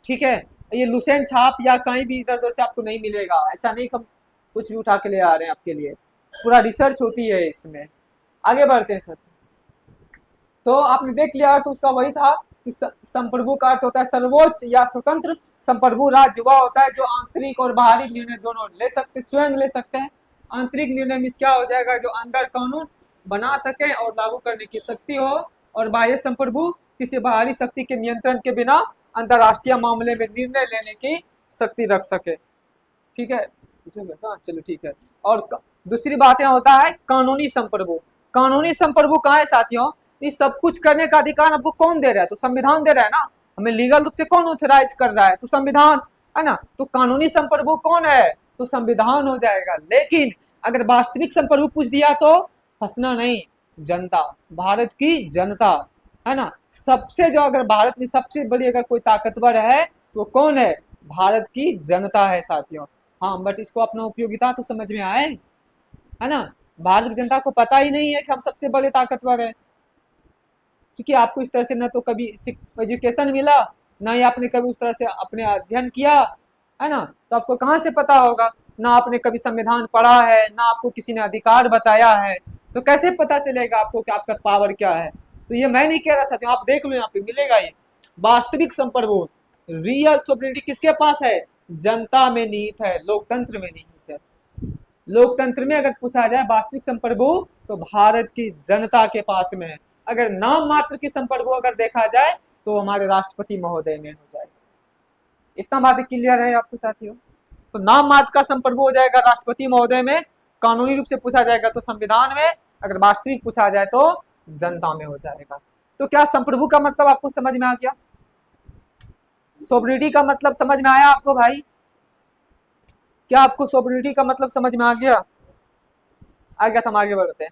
ठीक है, ये लुसेंट छाप या कहीं भी इधर उधर से आपको नहीं मिलेगा, ऐसा नहीं कि हम कुछ भी उठा के ले आ रहे हैं आपके लिए, पूरा रिसर्च होती है इसमें। आगे बढ़ते हैं सर। तो आपने देख लिया अर्थ उसका वही था कि संप्रभु का अर्थ होता है सर्वोच्च या स्वतंत्र। संप्रभु राज्य वह होता है जो आंतरिक और बाहरी निर्णय दोनों ले सकते, स्वयं ले सकते हैं। आंतरिक निर्णय में क्या हो जाएगा, जो अंदर कानून बना सके और लागू करने की शक्ति हो। और बाह्य संप्रभु किसी बाहरी शक्ति के नियंत्रण के बिना अंतरराष्ट्रीय मामले में निर्णय लेने की शक्ति रख सके। ठीक है, चलो ठीक है। और दूसरी बात यहाँ होता है कानूनी संप्रभु। कानूनी संप्रभु कहाँ है साथियों, इस सब कुछ करने का अधिकार आपको कौन दे रहा है, तो संविधान दे रहा है ना, हमें लीगल रूप से कौन ऑथराइज कर रहा है, तो संविधान, है ना। तो कानूनी संप्रभु कौन है, तो संविधान हो जाएगा। लेकिन अगर वास्तविक संप्रभु पूछ दिया तो फंसना नहीं, जनता, भारत की जनता, है ना। सबसे जो अगर भारत में सबसे बड़ी अगर कोई ताकतवर है तो कौन है, भारत की जनता है साथियों। हाँ, बट इसको अपना उपयोगिता तो समझ में आए, है ना। भारत की जनता को पता ही नहीं है कि हम सबसे बड़े ताकतवर है, क्योंकि आपको इस तरह से न तो कभी एजुकेशन मिला, ना ही आपने कभी उस तरह से अपने अध्ययन किया, है ना। तो आपको कहाँ से पता होगा, ना आपने कभी संविधान पढ़ा है, ना आपको किसी ने अधिकार बताया है, तो कैसे पता चलेगा आपको कि आपका पावर क्या है। तो ये मैं नहीं कह रहा साथियों, आप देख लो यहाँ पे मिलेगा ये वास्तविक संप्रभु। रियल सोवरेनिटी किसके पास है, जनता में निहित है, लोकतंत्र में निहित है। लोकतंत्र में अगर पूछा जाए वास्तविक संप्रभु तो भारत की जनता के पास में है। अगर नाम मात्र की संप्रभु अगर देखा जाए तो हमारे राष्ट्रपति महोदय में हो जाएगा। इतना बात क्लियर है आपको साथियों। तो नाम मात्र का संप्रभु हो जाएगा राष्ट्रपति महोदय में, कानूनी रूप से पूछा जाएगा तो संविधान में, अगर वास्तविक पूछा जाए तो जनता में हो जाएगा। तो क्या संप्रभु का मतलब आपको समझ में आ गया, सोवरेनिटी का मतलब समझ में आया आपको भाई? क्या आपको सोवरेनिटी का मतलब समझ में आ गया? आ गया तो हम आगे बढ़ते हैं।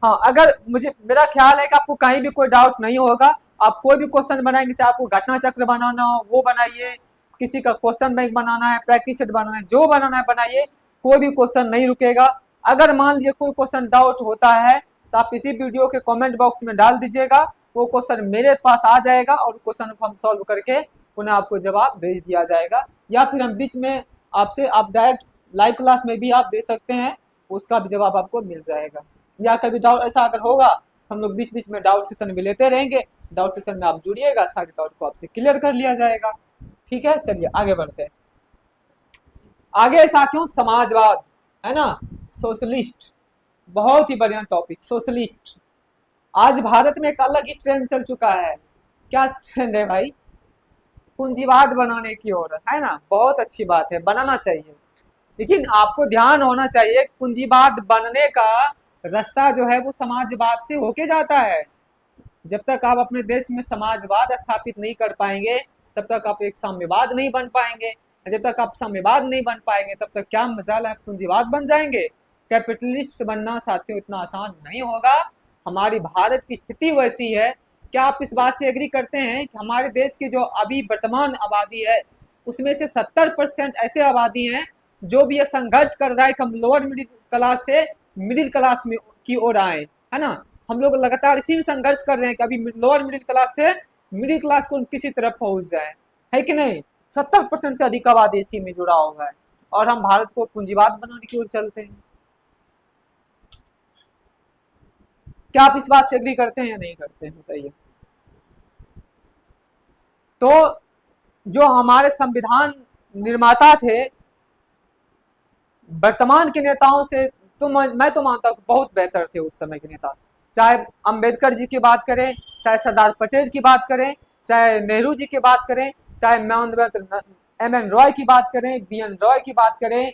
हाँ, अगर मुझे, मेरा ख्याल है कि आपको कहीं भी कोई डाउट नहीं होगा, आप कोई भी क्वेश्चन बनाएंगे, चाहे आपको घटना चक्र बनाना हो वो बनाइए, किसी का क्वेश्चन बैंक बनाना है, प्रैक्टिस सेट बनाना है, जो बनाना है बनाइए, कोई भी क्वेश्चन नहीं रुकेगा। अगर मान लीजिए कोई क्वेश्चन डाउट होता है तो आप इसी वीडियो के कमेंट बॉक्स में डाल दीजिएगा, वो क्वेश्चन मेरे पास आ जाएगा और क्वेश्चन को हम सॉल्व करके पुनः आपको जवाब भेज दिया जाएगा। या फिर हम बीच में आपसे आप डायरेक्ट लाइव क्लास में भी आप दे सकते हैं, उसका भी जवाब आपको मिल जाएगा। या कभी डाउट ऐसा अगर होगा, हम लोग बीच बीच में डाउट सेशन भी लेते रहेंगे, डाउट सेशन में आप जुड़िएगा, सारे डाउट को आपसे क्लियर कर लिया जाएगा। ठीक है, चलिए आगे बढ़ते हैं। आगे साथियों समाजवाद, है ना, सोशलिस्ट, बहुत ही बढ़िया टॉपिक सोशलिस्ट। आज भारत में एक अलग ही ट्रेंड चल चुका है। क्या ट्रेंड है भाई? पूंजीवाद बनाने की ओर, है ना, बहुत अच्छी बात है, बनाना चाहिए। लेकिन आपको ध्यान होना चाहिए पूंजीवाद बनने का रास्ता जो है वो समाजवाद से होके जाता है। जब तक आप अपने देश में समाजवाद स्थापित नहीं कर पाएंगे तब तक आप एक साम्यवाद नहीं बन पाएंगे। जब तक आप साम्यवाद नहीं बन पाएंगे तब तक क्या मजाल है, पूंजीवाद बन जाएंगे। कैपिटलिस्ट बनना साथियों इतना आसान नहीं होगा। हमारी भारत की स्थिति वैसी है। क्या आप इस बात से एग्री करते हैं कि हमारे देश की जो अभी वर्तमान आबादी है उसमें से 70% ऐसे आबादी हैं जो भी ये संघर्ष कर रहा है कि हम लोअर मिडिल क्लास से मिडिल क्लास में की ओर आए, है ना। हम लोग लगातार इसी में संघर्ष कर रहे हैं कि अभी लोअर मिडिल क्लास से मिडिल क्लास को किसी तरफ पहुंच जाए, है कि नहीं। 70% से अधिक आबादी इसी में जुड़ा हुआ है और हम भारत को पूंजीवाद बनाने की ओर चलते हैं। क्या आप इस बात से एग्री करते हैं या नहीं करते हैं, बताइए। तो जो हमारे संविधान निर्माता थे वर्तमान के नेताओं से तो मैं तो मानता हूँ बहुत बेहतर थे उस समय के नेता। चाहे अंबेडकर जी की बात करें, चाहे सरदार पटेल की बात करें, चाहे नेहरू जी की बात करें, चाहे एम एन रॉय की बात करें, बी एन रॉय की बात करें,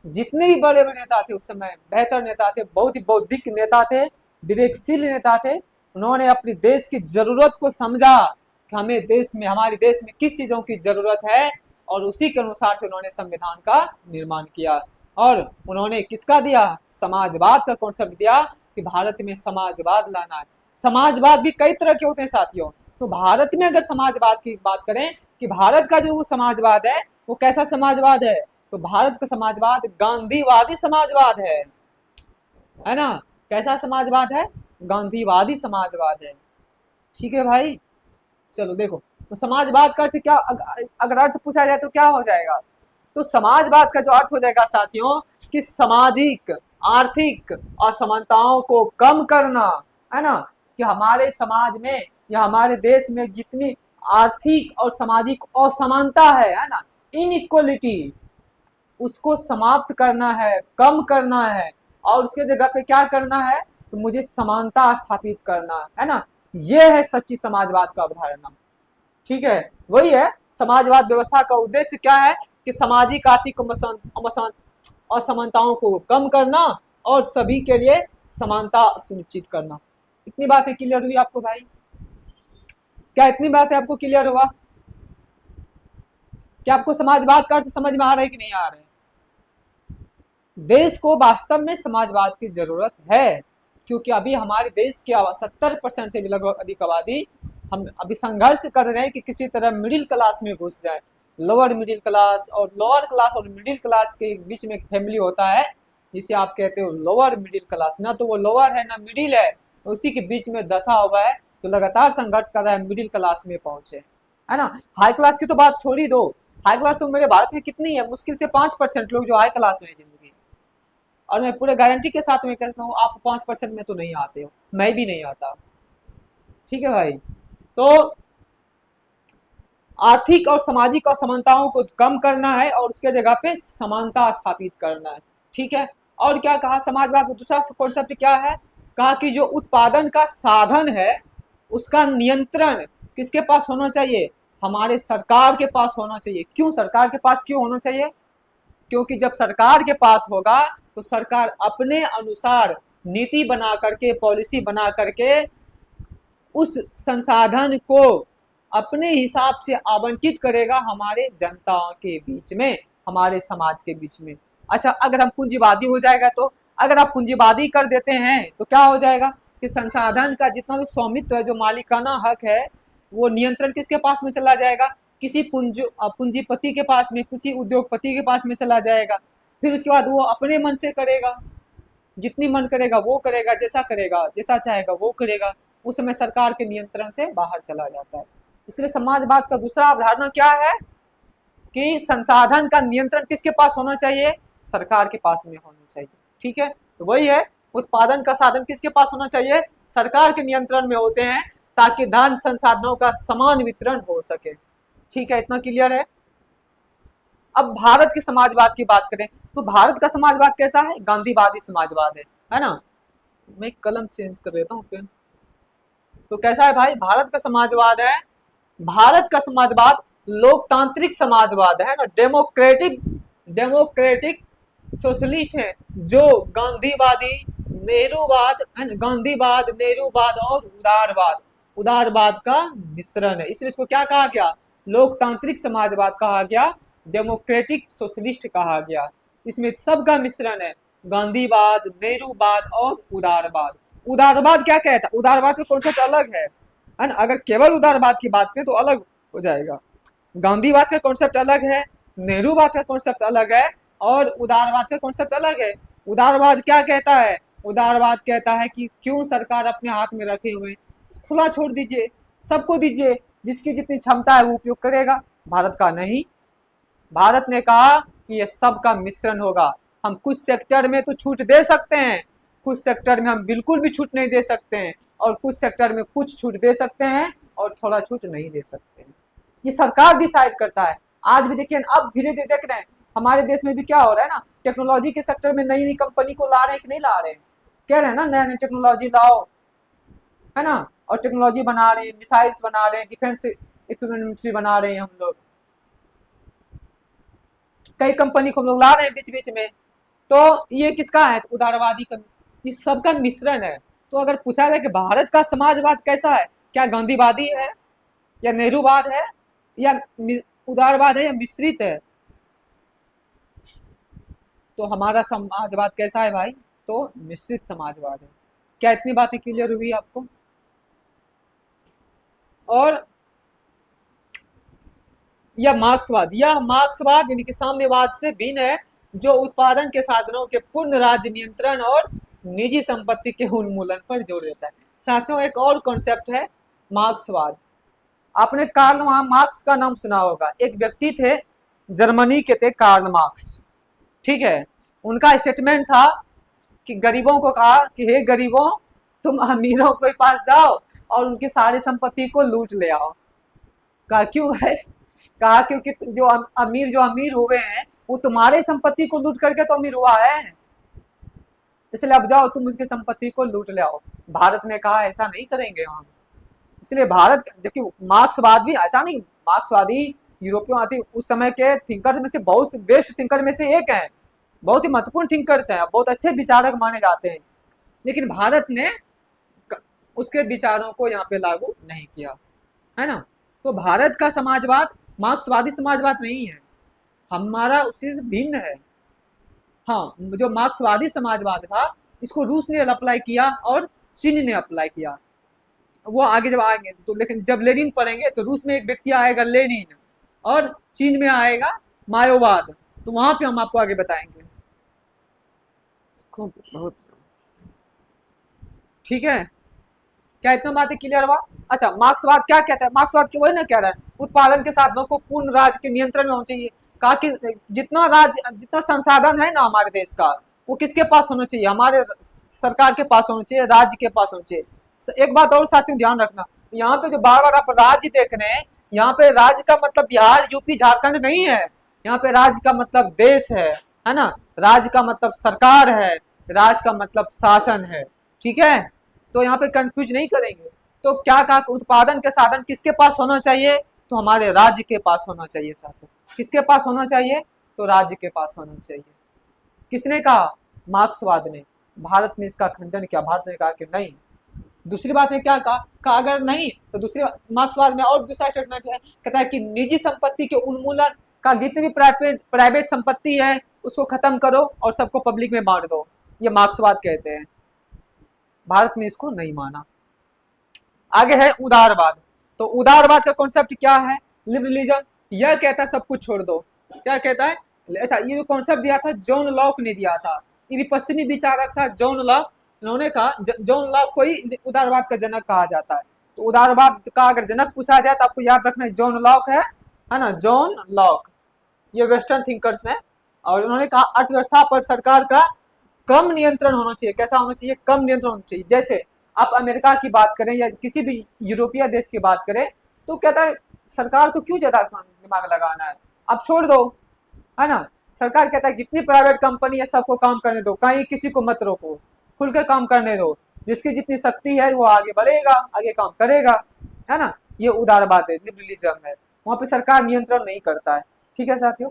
जितने भी बड़े बड़े नेता थे उस समय बेहतर नेता थे, बहुत ही बौद्धिक नेता थे, विवेकशील नेता थे। उन्होंने अपनी देश की जरूरत को समझा कि हमें देश में हमारे देश में किस चीजों की जरूरत है और उसी के अनुसार से उन्होंने संविधान का निर्माण किया। और उन्होंने किसका दिया? समाजवाद का कॉन्सेप्ट दिया कि भारत में समाजवाद लाना है। समाजवाद भी कई तरह के होते हैं साथियों। तो भारत में अगर समाजवाद की बात करें कि भारत का जो वो समाजवाद है वो कैसा समाजवाद है, तो भारत का समाजवाद गांधीवादी समाजवाद है ना। कैसा समाजवाद है? गांधीवादी समाजवाद है। ठीक है भाई, चलो देखो, तो समाजवाद का अर्थ क्या, अगर अर्थ पूछा जाए तो क्या हो जाएगा? तो समाजवाद का जो अर्थ हो जाएगा साथियों कि सामाजिक आर्थिक असमानताओं को कम करना, है ना। कि हमारे समाज में या हमारे देश में जितनी आर्थिक और सामाजिक असमानता है ना, इनइक्वलिटी, उसको समाप्त करना है, कम करना है और उसके जगह पे क्या करना है, तो मुझे समानता स्थापित करना है ना। यह है सच्ची समाजवाद का अवधारणा। ठीक है, वही है समाजवाद व्यवस्था का उद्देश्य क्या है कि सामाजिक आर्थिक असमानताओं को कम करना और सभी के लिए समानता सुनिश्चित करना। इतनी बातें क्लियर हुई आपको भाई? क्या इतनी बातें आपको क्लियर हुआ? क्या आपको समाजवाद का अर्थ समझ में आ रहा है कि नहीं आ रहा है? देश को वास्तव में समाजवाद की जरूरत है क्योंकि अभी हमारे देश की 70% से भी लगभग अधिक आबादी हम अभी संघर्ष कर रहे हैं कि किसी तरह मिडिल क्लास में घुस जाए। लोअर मिडिल क्लास और मिडिल क्लास के बीच में एक फैमिली होता है जिसे आप कहते हो लोअर मिडिल क्लास। ना तो वो लोअर है ना मिडिल है, उसी के बीच में दशा हुआ है जो लगातार संघर्ष कर रहा है मिडिल क्लास में पहुंचे, है ना। हाई क्लास की तो बात छोड़ ही दो, हाई क्लास तो मेरे भारत में कितनी है, मुश्किल से 5% लोग जो हाई क्लास में जिंदगी। और मैं पूरे गारंटी के साथ में कहता हूँ आप 5% में तो नहीं आते हो, मैं भी नहीं आता। ठीक है भाई, तो आर्थिक और सामाजिक असमानताओं को कम करना है और उसके जगह पे समानता स्थापित करना है। ठीक है, और क्या कहा समाजवाद का दूसरा कॉन्सेप्ट क्या है? कहा कि जो उत्पादन का साधन है उसका नियंत्रण किसके पास होना चाहिए? हमारे सरकार के पास होना चाहिए। क्यों सरकार के पास क्यों होना चाहिए? क्योंकि जब सरकार के पास होगा तो सरकार अपने अनुसार नीति बना करके, पॉलिसी बना करके उस संसाधन को अपने हिसाब से आवंटित करेगा हमारे जनता के बीच में, हमारे समाज के बीच में। अच्छा, अगर हम पूंजीवादी हो जाएगा तो, अगर आप पूंजीवादी कर देते हैं तो क्या हो जाएगा कि संसाधन का जितना भी स्वामित्व है, जो मालिकाना हक है, वो नियंत्रण किसके पास में चला जाएगा? किसी पूंजीपति के पास में, किसी उद्योगपति के पास में चला जाएगा। फिर उसके बाद वो अपने मन से करेगा, जितनी मन करेगा वो करेगा, जैसा चाहेगा वो करेगा। उस समय सरकार के नियंत्रण से बाहर चला जाता है। इसलिए समाजवाद का दूसरा अवधारणा क्या है कि संसाधन का नियंत्रण किसके पास होना चाहिए? सरकार के पास में होना चाहिए। ठीक है, तो वही है, उत्पादन का साधन किसके पास होना चाहिए? सरकार के नियंत्रण में होते हैं, ताकि धन संसाधनों का समान वितरण हो सके। ठीक है, इतना क्लियर है। अब भारत के समाजवाद की बात करें तो भारत का समाजवाद कैसा है? गांधीवादी समाजवाद है ना। मैं कलम चेंज कर देता हूँ पेन। तो कैसा है भाई? भारत का समाजवाद है, भारत का समाजवाद लोकतांत्रिक समाजवाद है ना, डेमोक्रेटिक डेमोक्रेटिक सोशलिस्ट है, जो गांधीवादी, नेहरूवाद और उदारवाद का मिश्रण है। इसलिए इसको क्या कहा गया? लोकतांत्रिक समाजवाद कहा गया, डेमोक्रेटिक सोशलिस्ट कहा गया। इसमें सबका मिश्रण है, गांधीवाद, नेहरूवाद और उदारवाद। उदारवाद क्या कहता है? उदारवाद का कॉन्सेप्ट अलग है ना। अगर केवल उदारवाद की बात करें तो अलग हो जाएगा। गांधीवाद का कॉन्सेप्ट अलग है, नेहरूवाद का कॉन्सेप्ट अलग है और उदारवाद का कॉन्सेप्ट अलग है। उदारवाद क्या कहता है? उदारवाद कहता है कि क्यों सरकार अपने हाथ में रखे हुए, खुला छोड़ दीजिए, सबको दीजिए, जिसकी जितनी क्षमता है वो उपयोग करेगा। भारत का नहीं, भारत ने कहा कि ये सबका मिश्रण होगा। हम कुछ सेक्टर में तो छूट दे सकते हैं, कुछ सेक्टर में हम बिल्कुल भी छूट नहीं दे सकते हैं, और कुछ सेक्टर में कुछ छूट दे सकते हैं और थोड़ा छूट नहीं दे सकते हैं। ये सरकार डिसाइड करता है। आज भी देखिए, अब धीरे धीरे देख रहे हैं हमारे देश में भी क्या हो रहा है ना, टेक्नोलॉजी के सेक्टर में नई नई कंपनी को ला रहे हैं कि नहीं ला रहे हैं? कह रहे हैं ना नया नया टेक्नोलॉजी लाओ, है ना, और टेक्नोलॉजी बना रहे हैं, मिसाइल्स बना रहे हैं, डिफेंस इक्विपमेंट्स भी बना रहे हैं हम लोग। कई कंपनी को हम लोग ला रहे हैं बीच बीच में। तो ये किसका है? उदारवादी का, इस सबका मिश्रण है। तो अगर पूछा जाए कि भारत का समाजवाद कैसा है, क्या गांधीवादी है या नेहरूवाद है या उदारवाद है या मिश्रित है, तो हमारा समाजवाद कैसा है भाई? तो मिश्रित समाजवाद है। क्या इतनी बातें क्लियर हुई आपको? और यह मार्क्सवाद यानी कि साम्यवाद से भिन्न है, जो उत्पादन के साधनों के पूर्ण राज्य नियंत्रण और निजी संपत्ति के उन्मूलन पर जोर देता है। साथियों, एक और कॉन्सेप्ट है मार्क्सवाद। आपने कार्ल मार्क्स का नाम सुना होगा। एक व्यक्ति थे, जर्मनी के थे, कार्ल मार्क्स। ठीक है, उनका स्टेटमेंट था कि गरीबों को कहा कि हे गरीबों, तुम अमीरों के पास जाओ और उनकी सारी संपत्ति को लूट ले आओ। कहा क्यों है? कहा क्योंकि जो अमीर हुए हैं वो तुम्हारे संपत्ति को लूट करके तो अमीर हुआ है, इसलिए अब जाओ तुम उसकी संपत्ति को लूट ले आओ। भारत ने कहा ऐसा नहीं करेंगे हम। इसलिए भारत, जबकि मार्क्सवाद भी ऐसा नहीं, मार्क्सवादी यूरोपियन उस समय के थिंकर्स में से बहुत बेस्ट थिंकर में से एक है, बहुत ही महत्वपूर्ण थिंकर्स हैं, बहुत अच्छे विचारक माने जाते हैं। लेकिन भारत ने उसके विचारों को यहाँ पे लागू नहीं किया, है ना। तो भारत का समाजवाद मार्क्सवादी समाजवाद नहीं है, हमारा उससे भिन्न है। हाँ, जो मार्क्सवादी समाजवाद था इसको रूस ने अप्लाई किया और चीन ने अप्लाई किया। वो आगे जब आएंगे तो, लेकिन जब लेनिन पढ़ेंगे तो रूस में एक व्यक्ति आएगा लेनिन, और चीन में आएगा माओवाद। तो वहां पे हम आपको आगे बताएंगे। बहुत ठीक है, क्या इतना बातें क्लियर हुआ? अच्छा, मार्क्सवाद क्या कहता है? मार्क्सवाद की वही ना कह रहा है, उत्पादन के साधनों को पूर्ण राज्य के नियंत्रण में होना चाहिए। कहा कि जितना संसाधन है ना हमारे देश का, वो किसके पास होना चाहिए? हमारे सरकार के पास होना चाहिए, राज्य के पास होना चाहिए। एक बात और साथियों ध्यान रखना, यहाँ पे जो बार बार आप राज्य देख रहे हैं, यहाँ पे राज्य का मतलब बिहार, यूपी, झारखंड नहीं है। यहाँ पे राज्य का मतलब देश है ना। राज्य का मतलब सरकार है, राज्य का मतलब शासन है। ठीक है, तो यहाँ पे कंफ्यूज नहीं करेंगे। तो क्या कहा, उत्पादन के साधन किसके पास होना चाहिए? तो हमारे राज्य के पास होना चाहिए साथियों। किसके पास होना चाहिए? तो राज्य के पास होना चाहिए। किसने कहा? मार्क्सवाद ने। भारत ने इसका खंडन किया, भारत ने कहा कि नहीं। दूसरी बात है क्या कहा अगर नहीं तो दूसरी मार्क्सवाद में और दूसरा स्टेटमेंट है, कहता है कि निजी संपत्ति के उन्मूलन का, जितनी भी प्राइवेट संपत्ति है उसको खत्म करो और सबको पब्लिक में बांट दो। ये मार्क्सवाद कहते हैं। भारत ने इसको नहीं माना। आगे है उदारवाद। तो उदारवाद का कॉन्सेप्ट क्या है? लिबरलिज्म यह कहता है सब कुछ छोड़ दो। क्या कहता है? अच्छा, ये जो कॉन्सेप्ट दिया था जॉन लॉक ने दिया था, ये भी पश्चिमी विचारक था जॉन लॉक। उन्होंने कहा, जॉन लॉक को ही उदारवाद का जनक कहा जाता है। तो उदारवाद का अगर जनक पूछा जाए तो आपको याद रखना है जॉन लॉक है ना, जॉन लॉक। ये वेस्टर्न थिंकर्स हैं और उन्होंने कहा अर्थव्यवस्था पर सरकार का कम नियंत्रण होना चाहिए। कैसा होना चाहिए? कम नियंत्रण होना चाहिए। जैसे आप अमेरिका की बात करें या किसी भी यूरोपीय देश की बात करें तो कहता है सरकार को क्यों ज्यादा दिमाग लगाना है, आप छोड़ दो, है ना। सरकार कहता है जितनी प्राइवेट कंपनी है सबको काम करने दो, कहीं किसी को मत रोको, खुल के काम करने दो, जिसकी जितनी शक्ति है वो आगे बढ़ेगा, आगे काम करेगा, है ना। ये उदारवाद है, लिबरलिज्म है। वहां पे सरकार नियंत्रण नहीं करता है। ठीक है साथियों,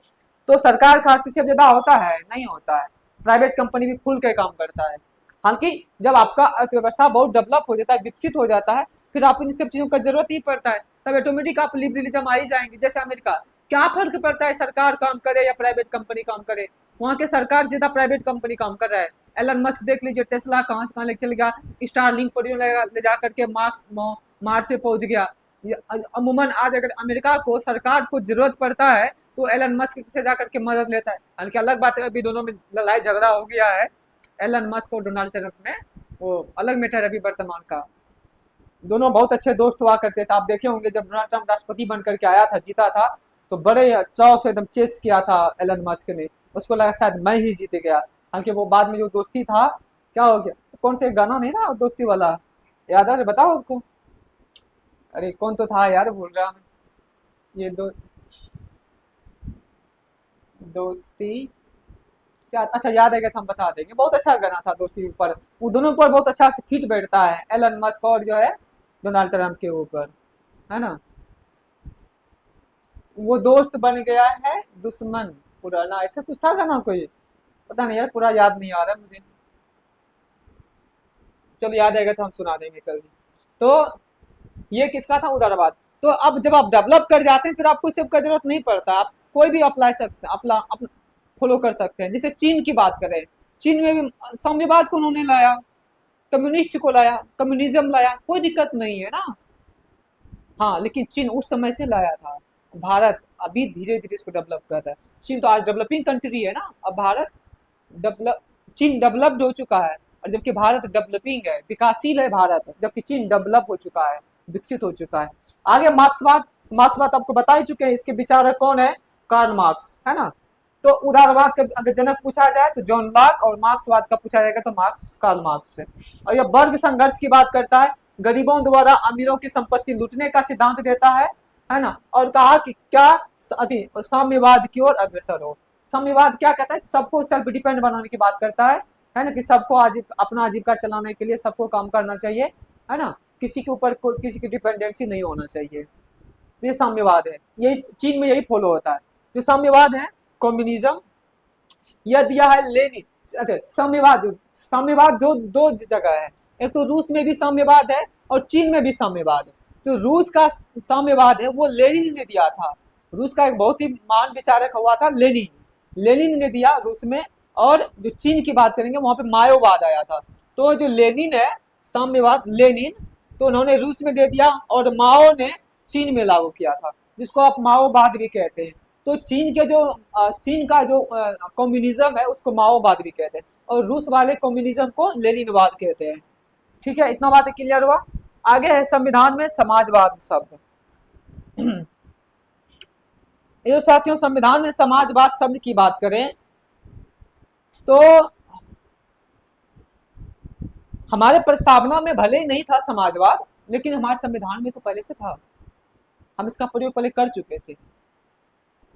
तो सरकार का हस्तक्षेप ज्यादा होता है? नहीं होता है। प्राइवेट कंपनी भी खुल के काम करता है। हालांकि जब आपका अर्थव्यवस्था बहुत डेवलप हो जाता है, विकसित हो जाता है, फिर आप इन सब चीजों का जरूरत ही पड़ता है, तब ऑटोमेटिक आप लिबरलिज्म आ ही जाएंगे। जैसे अमेरिका, क्या फर्क पड़ता है सरकार काम करे या प्राइवेट कंपनी काम करे? वहाँ के सरकार से ज्यादा प्राइवेट कंपनी काम कर रहा है। एलन मस्क देख लीजिए, टेस्ला कहाँ से कहाँ लेके चल गया, स्टारलिंक पर ले जा करके मार्स पे पहुंच गया। अमूमन आज अगर अमेरिका को सरकार को जरूरत पड़ता है तो एलन मस्क से जा करके मदद लेता है। हालांकि अलग बात है अभी दोनों में लड़ाई झगड़ा हो गया है, एलन मस्क और डोनाल्ड ट्रंप में, वो अलग मैटर है अभी वर्तमान का। दोनों बहुत अच्छे दोस्त हुआ करते थे। आप देखे होंगे जब डोनाल्ड ट्रंप राष्ट्रपति बन करके आया था, जीता था, तो बड़े चाव से एकदम चेस किया था एलन मस्क ने, उसको लगा शायद मैं ही जीत गया। हालांकि वो बाद में जो दोस्ती था, क्या हो गया, कौन से गाना नहीं था दोस्ती वाला, याद है? बताओ आपको। अरे कौन तो था यार, भूल रहा मैं। ये दोस्ती क्या, अच्छा याद है तो हम बता देंगे। बहुत अच्छा गाना था दोस्ती के ऊपर, वो दोनों के ऊपर बहुत अच्छा से फिट बैठता है, एलन मस्क और जो है डोनाल्ड ट्रंप के ऊपर, है ना। वो दोस्त बन गया है दुश्मन पुराना, ऐसा कुछ था गाना कोई, पता नहीं यार, पूरा याद नहीं आ रहा मुझे। चलो याद आएगा तो हम सुना देंगे कभी। तो ये किसका था? उदारवाद। तो अब जब आप डेवलप कर जाते हैं फिर आपको इस सब का जरूरत नहीं पड़ता, आप कोई भी अप्लाई सकते हैं, अपना फॉलो कर सकते हैं। जैसे चीन की बात करें, चीन में भी साम्यवाद को उन्होंने लाया, कम्युनिस्ट को लाया, कम्युनिज्म लाया, कोई दिक्कत नहीं है ना। हाँ, लेकिन चीन उस समय से लाया था, भारत अभी धीरे धीरे इसको डेवलप कर रहा है। चीन तो आज डेवलपिंग कंट्री है ना, अब भारत डेवलप, चीन डेवलप्ड हो चुका है, और जबकि भारत डेवलपिंग है, विकासशील है भारत, जबकि चीन डेवलप हो चुका है, विकसित हो चुका है। आगे मार्क्सवाद, मार्क्सवाद आपको बता ही चुके हैं, इसके विचारक कौन है? कार्ल मार्क्स, है ना। तो उदारवाद का अगर जनक पूछा जाए तो जॉन लॉक, और मार्क्सवाद का पूछा जाएगा तो मार्क्स, कार्ल मार्क्स से। और यह वर्ग संघर्ष की बात करता है, गरीबों द्वारा अमीरों की संपत्ति लूटने का सिद्धांत देता है ना। और कहा कि क्या साम्यवाद की ओर अग्रसर हो। साम्यवाद क्या कहता है? सबको सेल्फ डिपेंड बनाने की बात करता है ना, कि सबको अपना आजीविका चलाने के लिए सबको काम करना चाहिए, है ना, किसी के ऊपर किसी की डिपेंडेंसी नहीं होना चाहिए। तो ये साम्यवाद है, यही चीन में यही फॉलो होता है। जो साम्यवाद है, कम्युनिज्म, यह दिया है लेनिन। अच्छा, साम्यवाद, साम्यवाद दो जगह है, एक तो रूस में भी साम्यवाद है और चीन में भी साम्यवाद है। तो रूस का साम्यवाद है वो लेनिन ने दिया था, रूस का एक बहुत ही महान विचारक हुआ था लेनिन, लेनिन ने दिया रूस में। और जो चीन की बात करेंगे वहां पे माओवाद आया था। तो जो लेनिन है, साम्यवाद लेनिन, तो उन्होंने रूस में दे दिया और माओ ने चीन में लागू किया था, जिसको आप माओवाद भी कहते हैं। तो चीन का जो कम्युनिज्म है उसको माओवाद भी कहते हैं, और रूस वाले कम्युनिज्म को लेनिनवाद कहते हैं। ठीक है, इतना बात क्लियर हुआ। आगे है संविधान में समाजवाद शब्द। ये साथियों, संविधान में समाजवाद शब्द की बात करें तो हमारे प्रस्तावना में भले ही नहीं था समाजवाद, लेकिन हमारे संविधान में तो पहले से था, हम इसका प्रयोग पहले कर चुके थे,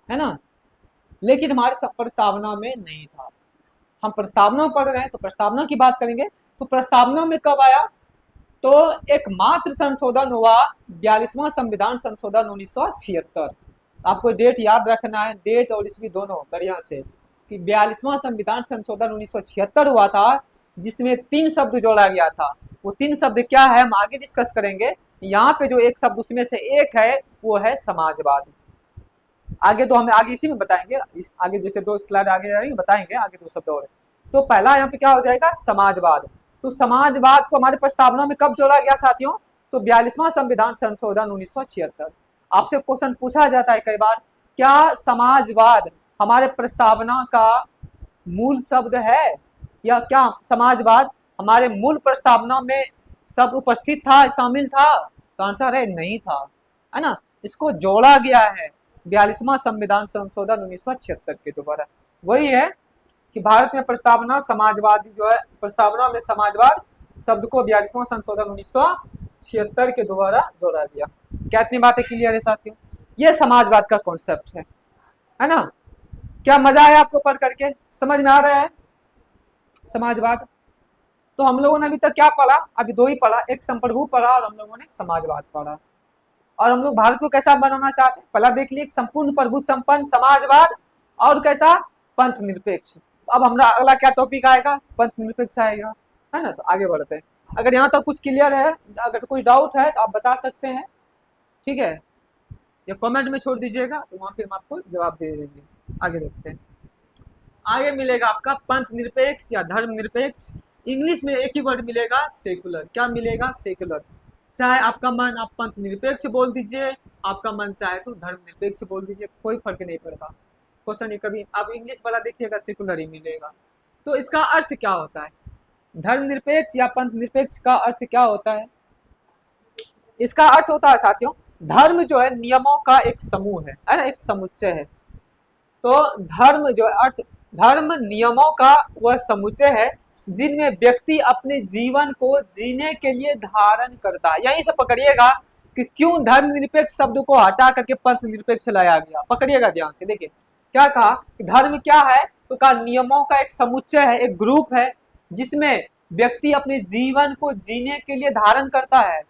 है ना। लेकिन हमारे प्रस्तावना में नहीं था। हम प्रस्तावना पढ़ रहे हैं तो प्रस्तावना की बात करेंगे। तो प्रस्तावना में कब आया? तो एक मात्र संशोधन हुआ, 42वां संविधान संशोधन 1976। आपको डेट याद रखना है, डेट और ईस्वी दोनों बढ़िया से, कि 42वां संविधान संशोधन 1976 हुआ था, जिसमें 3 शब्द जोड़ा गया था। वो 3 शब्द क्या है हम आगे डिस्कस करेंगे। यहाँ पे जो एक शब्द उसमें से एक है वो है समाजवाद। आगे तो हमें आगे इसी में बताएंगे, आगे जैसे 2 स्लाइड आगे जाएंगे बताएंगे आगे 2 शब्द और। तो पहला यहाँ पे क्या हो जाएगा? समाजवाद। तो समाजवाद को हमारे प्रस्तावना में कब जोड़ा गया साथियों? तो 42वां संविधान संशोधन 1976। आपसे क्वेश्चन पूछा जाता है कई बार, क्या समाजवाद हमारे प्रस्तावना का मूल शब्द है, या क्या समाजवाद हमारे मूल प्रस्तावना में सब उपस्थित था, शामिल था? तो आंसर है नहीं था, है ना। इसको जोड़ा गया है 42वां संविधान संशोधन 1976 के द्वारा। वही है कि भारत में प्रस्तावना समाजवादी जो है, प्रस्तावना में समाजवाद शब्द को 42वां संशोधन 1976 के द्वारा जोड़ा गया। क्या इतनी बातें क्लियर है साथियों? ये समाजवाद का कॉन्सेप्ट है ना। क्या मजा आया आपको पढ़ करके? समझ में आ रहा है समाजवाद? तो हम लोगों ने अभी तक क्या पढ़ा? अभी दो ही पढ़ा, एक संप्रभु पढ़ा और हम लोगों ने समाजवाद पढ़ा। और हम लोग भारत को कैसा बनाना चाहते हैं? पहला देख लिए, संपूर्ण प्रभु संपन्न समाजवाद, और कैसा? पंथ निरपेक्ष। तो अब हमारा अगला क्या टॉपिक आएगा? पंथ निरपेक्ष आएगा, है ना। तो आगे बढ़ते हैं। अगर यहाँ तक कुछ क्लियर है, अगर कोई डाउट है तो आप बता सकते हैं, ठीक है, या कमेंट में छोड़ दीजिएगा, तो वहां पे हम आपको जवाब दे देंगे। आगे देखते हैं। आगे मिलेगा आपका पंथ निरपेक्ष या धर्म निरपेक्ष। इंग्लिश में एक ही वर्ड मिलेगा, सेकुलर। क्या मिलेगा? सेकुलर। चाहे आपका मन आप पंथ निरपेक्ष बोल दीजिए, आपका मन चाहे तो धर्म निरपेक्ष बोल दीजिए, कोई फर्क नहीं पड़ता। क्वेश्चन कभी आप इंग्लिश वाला देखिएगा, सेकुलर ही मिलेगा। तो इसका अर्थ क्या होता है? धर्म निरपेक्ष या पंथ निरपेक्ष का अर्थ क्या होता है? इसका अर्थ होता है साथियों, धर्म जो है नियमों का एक समूह है ना, एक समुच्चय है। तो धर्म जो है अर्थ, धर्म नियमों का वह समुच्चय है जिनमें व्यक्ति अपने जीवन को जीने के लिए धारण करता है। यहीं से पकड़िएगा कि क्यों धर्मनिरपेक्ष शब्द को हटा करके पंथ निरपेक्ष लाया गया। पकड़िएगा ध्यान से, देखिए क्या कहा कि धर्म क्या है, तो कहा नियमों का एक समुच्चय है, एक ग्रुप है जिसमें व्यक्ति अपने जीवन को जीने के लिए धारण करता है।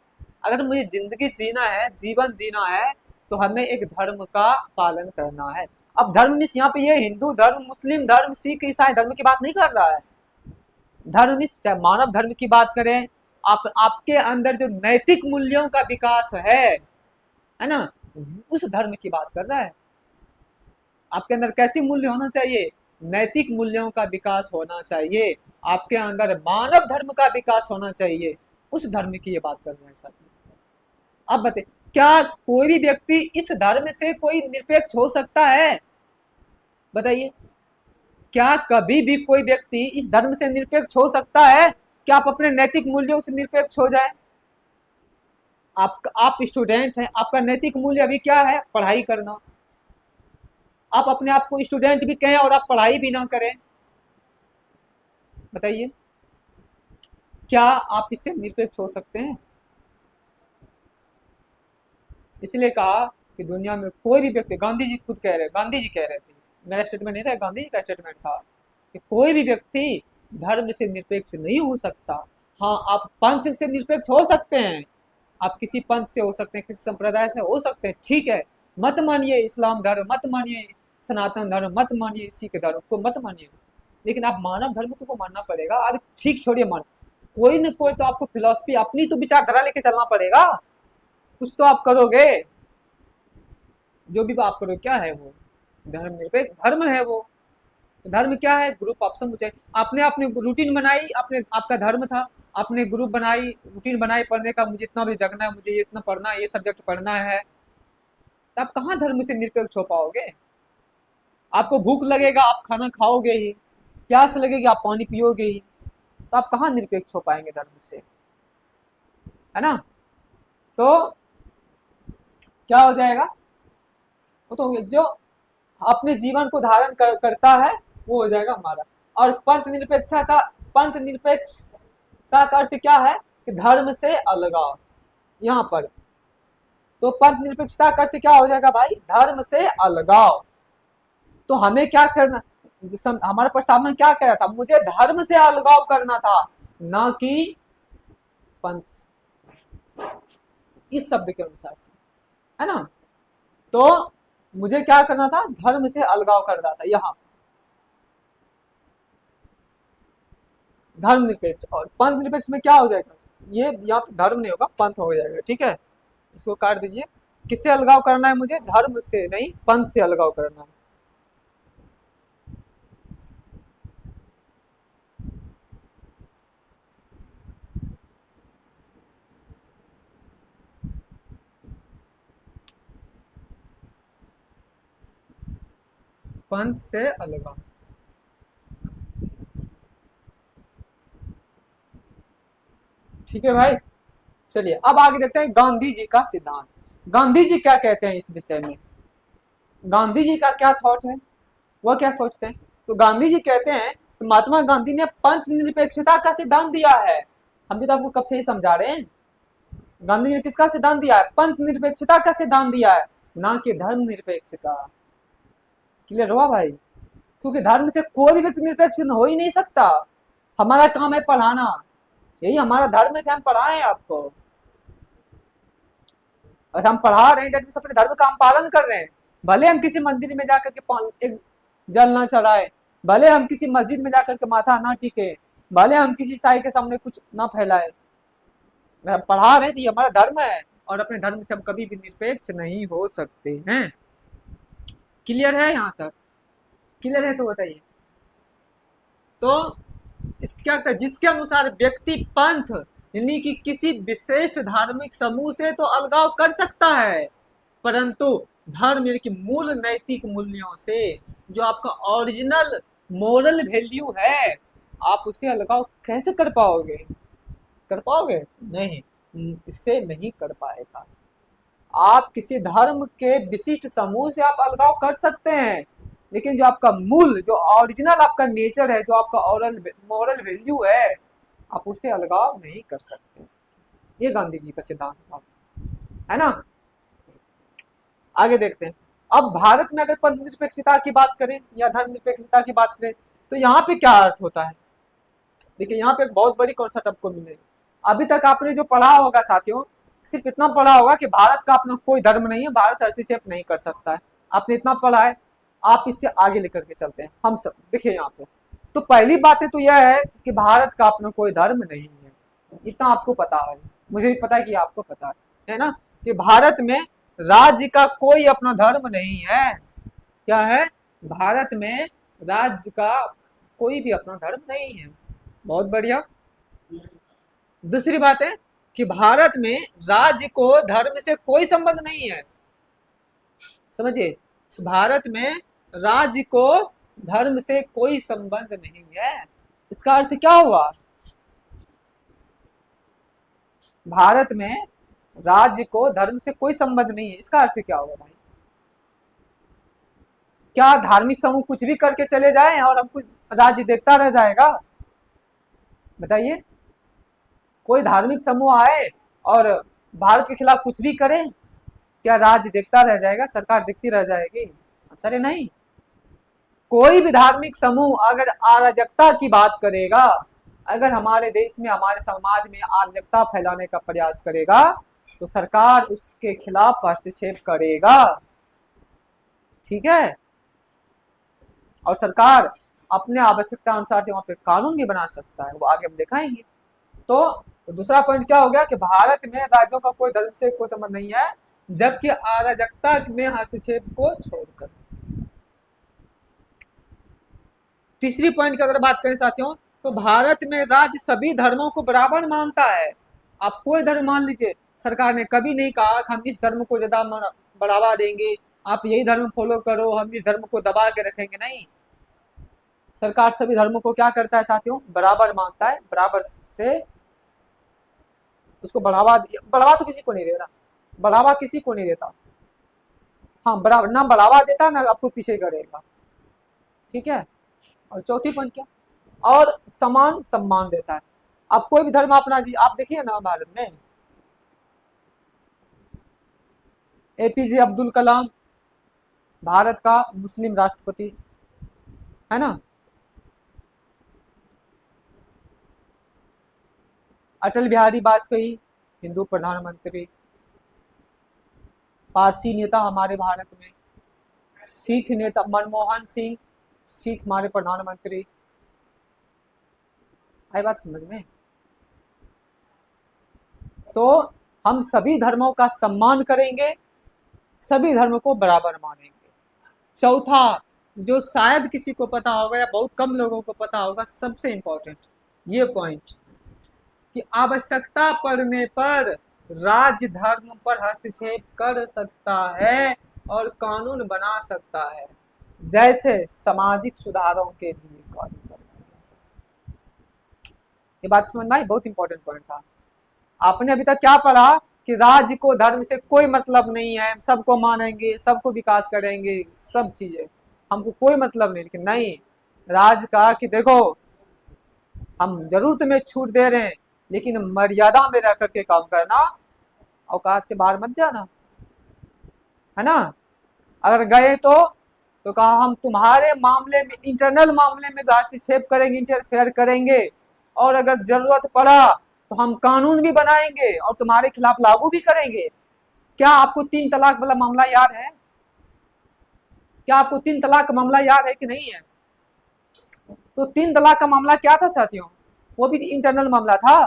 अगर मुझे जिंदगी जीना है, जीवन जीना है, तो हमें एक धर्म का पालन करना है। अब धर्म मीन्स यहाँ पे ये हिंदू धर्म, मुस्लिम धर्म, सिख ईसाई धर्म की बात नहीं कर रहा है। धर्म मीन्स चाहे मानव धर्म की बात करें, आपके अंदर जो नैतिक मूल्यों का विकास है ना, उस धर्म की बात कर रहा है। आपके अंदर कैसी मूल्य होना चाहिए? नैतिक मूल्यों का विकास होना चाहिए। आपके अंदर मानव धर्म का विकास होना चाहिए, उस धर्म की ये बात कर रहे हैं साथी। अब बताइए, क्या कोई भी व्यक्ति इस धर्म से कोई निरपेक्ष हो सकता है? बताइए, क्या कभी भी कोई व्यक्ति इस धर्म से निरपेक्ष हो सकता है? क्या आप अपने नैतिक मूल्यों से निरपेक्ष हो जाए? आप स्टूडेंट हैं, आपका नैतिक मूल्य अभी क्या है? पढ़ाई करना। आप अपने आप को स्टूडेंट भी कहें और आप पढ़ाई भी ना करें, बताइए क्या आप इससे निरपेक्ष हो सकते हैं? इसलिए कहा कि दुनिया में कोई भी व्यक्ति, गांधी जी खुद कह रहे, गांधी जी कह रहे थे, मेरा स्टेटमेंट नहीं था, गांधी जी का स्टेटमेंट था कि कोई भी व्यक्ति धर्म से निरपेक्ष नहीं हो सकता। हाँ, आप पंथ से निरपेक्ष हो सकते हैं, आप किसी पंथ से हो सकते हैं, किसी संप्रदाय से हो सकते हैं, ठीक है। मत मानिए इस्लाम धर्म, मत मानिए सनातन धर्म, मत मानिए सिख धर्म को, मत मानिए, लेकिन आप मानव धर्म को मानना पड़ेगा। अरे सिख छोड़िए, मान कोई न कोई तो आपको फिलॉसफी, अपनी तो विचारधारा लेके चलना पड़ेगा, कुछ तो आप करोगे। जो भी आप करो क्या है वो? धर्म निरपेक्ष धर्म है वो। तो धर्म क्या है? ग्रुप ऑफ समुच्चय। आपने अपनी रूटीन बनाई, आपने, आपका धर्म था, आपने ग्रुप बनाई, रूटीन बनाई पढ़ने का, मुझे इतना भी जगना है, मुझे इतना पढ़ना है, ये सब्जेक्ट पढ़ना है, तो आप कहाँ धर्म से निरपेक्ष हो पाओगे? आपको भूख लगेगा आप खाना खाओगे ही, प्यास लगेगी आप पानी पियोगे ही, तो आप कहाँ निरपेक्ष हो पाएंगे धर्म से, है ना। तो क्या हो जाएगा? वो तो जो अपने जीवन को धारण करता है वो हो जाएगा हमारा। और पंथ निरपेक्षा का, पंथ निरपेक्ष का अर्थ क्या है कि धर्म से अलगाव। यहाँ पर तो पंथ निरपेक्षता का अर्थ क्या हो जाएगा भाई? धर्म से अलगाव। तो हमें क्या करना, हमारा प्रस्तावना क्या कह रहा था? मुझे धर्म से अलगाव करना था, ना कि पंथ, इस शब्द के अनुसार से, है ना। तो मुझे क्या करना था? धर्म से अलगाव कर रहा था। यहाँ धर्म निरपेक्ष और पंथ निरपेक्ष में क्या हो जाएगा? ये यहाँ पे धर्म नहीं होगा, पंथ हो जाएगा, ठीक है। इसको काट दीजिए। किससे अलगाव करना है मुझे? धर्म से नहीं, पंथ से अलगाव करना है। पंथ से अलगाव। ठीक है भाई, चलिए अब आगे देखते हैं गांधी जी का सिद्धांत। गांधी जी क्या कहते हैं इस विषय में, गांधी जी का क्या थॉट है, वह क्या सोचते हैं। तो गांधी जी कहते हैं कि महात्मा गांधी ने पंथ निरपेक्षता का सिद्धांत दिया है। हम भी तो आपको कब से ही समझा रहे हैं। गांधी जी ने किसका सिद्धांत दिया है, पंथ निरपेक्षता का सिद्धांत दिया है, ना कि धर्म निरपेक्षता। क्लियर हुआ भाई, क्योंकि धर्म से कोई भी व्यक्ति निरपेक्ष हो ही नहीं सकता। हमारा काम है पढ़ाना, यही हमारा धर्म है कि हम पढ़ाएं आपको। और हम पढ़ा रहे हैं तो अपने धर्म का हम पालन कर रहे हैं। भले हम किसी मंदिर में जाकर के एक जल ना चढ़ाए, भले हम किसी मस्जिद में जाकर के माथा ना टिके, भले हम किसी ईसाई के सामने कुछ ना फैलाए, अगर हम पढ़ा रहे हैं तो ये हमारा धर्म है, और अपने धर्म से हम कभी भी निरपेक्ष नहीं हो सकते हैं। क्लियर है यहाँ तक, क्लियर है तो बताइए। तो इस क्या कर, जिसके अनुसार व्यक्ति पंथ यानी कि किसी विशिष्ट धार्मिक समूह से तो अलगाव कर सकता है, परंतु धर्म यानी कि मूल नैतिक मूल्यों से, जो आपका ओरिजिनल मोरल वैल्यू है, आप उससे अलगाव कैसे कर पाओगे, कर पाओगे नहीं, इससे नहीं कर पाएगा। आप किसी धर्म के विशिष्ट समूह से आप अलगाव कर सकते हैं, लेकिन जो आपका मूल, जो ओरिजिनल आपका नेचर है, जो आपका मोरल वैल्यू है, आप उससे अलगाव नहीं कर सकते। ये गांधी जी का सिद्धांत था, है ना। आगे देखते हैं। अब भारत में अगर पंथ निरपेक्षता की बात करें या धर्म निरपेक्षता की बात करें, तो यहाँ पे क्या अर्थ होता है। देखिए यहाँ पे एक बहुत बड़ी कॉन्सेप्ट आपको मिलेगी। अभी तक आपने जो पढ़ा होगा साथियों, सिर्फ इतना पढ़ा होगा कि भारत का अपना कोई धर्म नहीं है, भारत हस्तक्षेप नहीं कर सकता है, आपने इतना पढ़ा है। आप इससे आगे लेकर के चलते हैं हम सब। देखिए यहाँ पे तो पहली बात तो यह है कि भारत का अपना कोई धर्म नहीं है, इतना आपको पता है, मुझे भी पता है कि आपको पता है ना, कि भारत में राज्य का कोई अपना धर्म नहीं है। क्या है, भारत में राज्य का कोई भी अपना धर्म नहीं है। बहुत बढ़िया। दूसरी बात है कि भारत में राज्य को धर्म से कोई संबंध नहीं है। समझिए, भारत में राज्य को धर्म से कोई संबंध नहीं है। इसका अर्थ क्या हुआ, भारत में राज्य को धर्म से कोई संबंध नहीं है, इसका अर्थ क्या होगा भाई। क्या धार्मिक समूह कुछ भी करके चले जाएं और हमको राज्य देखता रह जाएगा, बताइए। कोई धार्मिक समूह आए और भारत के खिलाफ कुछ भी करे, क्या राज्य देखता रह जाएगा, सरकार देखती रह जाएगी, सर नहीं। कोई भी धार्मिक समूह अगर अराजकता की बात करेगा, अगर हमारे देश में, हमारे समाज में अराजकता फैलाने का प्रयास करेगा, तो सरकार उसके खिलाफ हस्तक्षेप करेगा। ठीक है, और सरकार अपने आवश्यकता अनुसार से वहां पे कानून भी बना सकता है, वो आगे हम दिखाएंगे। तो दूसरा पॉइंट क्या हो गया कि भारत में राज्यों का कोई धर्म से कोई संबंध नहीं है, जबकि अराजकता में हस्तक्षेप को छोड़कर। तीसरी पॉइंट की अगर बात करें साथियों, तो भारत में राज्य सभी धर्मों को बराबर मानता है। आप कोई धर्म मान लीजिए, सरकार ने कभी नहीं कहा कि हम इस धर्म को ज्यादा बढ़ावा देंगे, आप यही धर्म फॉलो करो, हम इस धर्म को दबा के रखेंगे, नहीं। सरकार सभी धर्मों को क्या करता है साथियों, बराबर मानता है, बराबर से उसको बढ़ावा तो किसी को नहीं दे रहा, बढ़ावा किसी को नहीं देता। हाँ, बराबर ना बढ़ावा देता ना आपको पीछे करेगा। ठीक है, और चौथी पॉइंट क्या, और समान सम्मान देता है। आप कोई भी धर्म अपना जी, आप देखिए ना भारत में एपीजे अब्दुल कलाम भारत का मुस्लिम राष्ट्रपति है ना, अटल बिहारी वाजपेयी हिंदू प्रधानमंत्री, पारसी नेता हमारे भारत में, सिख नेता मनमोहन सिंह सिख हमारे प्रधानमंत्री। आई बात समझ में। तो हम सभी धर्मों का सम्मान करेंगे, सभी धर्मों को बराबर मानेंगे। चौथा, जो शायद किसी को पता होगा या बहुत कम लोगों को पता होगा, सबसे इंपॉर्टेंट ये पॉइंट, कि आवश्यकता पड़ने पर राज्य धर्म पर हस्तक्षेप कर सकता है और कानून बना सकता है। जैसे सामाजिक सुधारों के लिए कार्य करते हैं। ये बात समझ में आई, बहुत इंपॉर्टेंट पॉइंट था। आपने अभी तक क्या पढ़ा कि राज्य को धर्म से कोई मतलब नहीं है, सबको मानेंगे, सबको विकास करेंगे, सब चीजें हमको कोई मतलब नहीं, लेकिन नहीं, राज्य कहा कि देखो हम जरूर तुम्हें छूट दे रहे हैं, लेकिन मर्यादा में रह करके काम करना, औकात से बाहर मत जाना, है ना। अगर गए तो कहा हम तुम्हारे मामले में, इंटरनल मामले में हस्तक्षेप करेंगे, इंटरफेयर करेंगे, और अगर जरूरत पड़ा तो हम कानून भी बनाएंगे और तुम्हारे खिलाफ लागू भी करेंगे। क्या आपको 3 तलाक वाला मामला याद है? क्या आपको 3 तलाक का मामला याद है कि नहीं है? तो 3 तलाक का मामला क्या था साथियों? वो भी इंटरनल मामला था।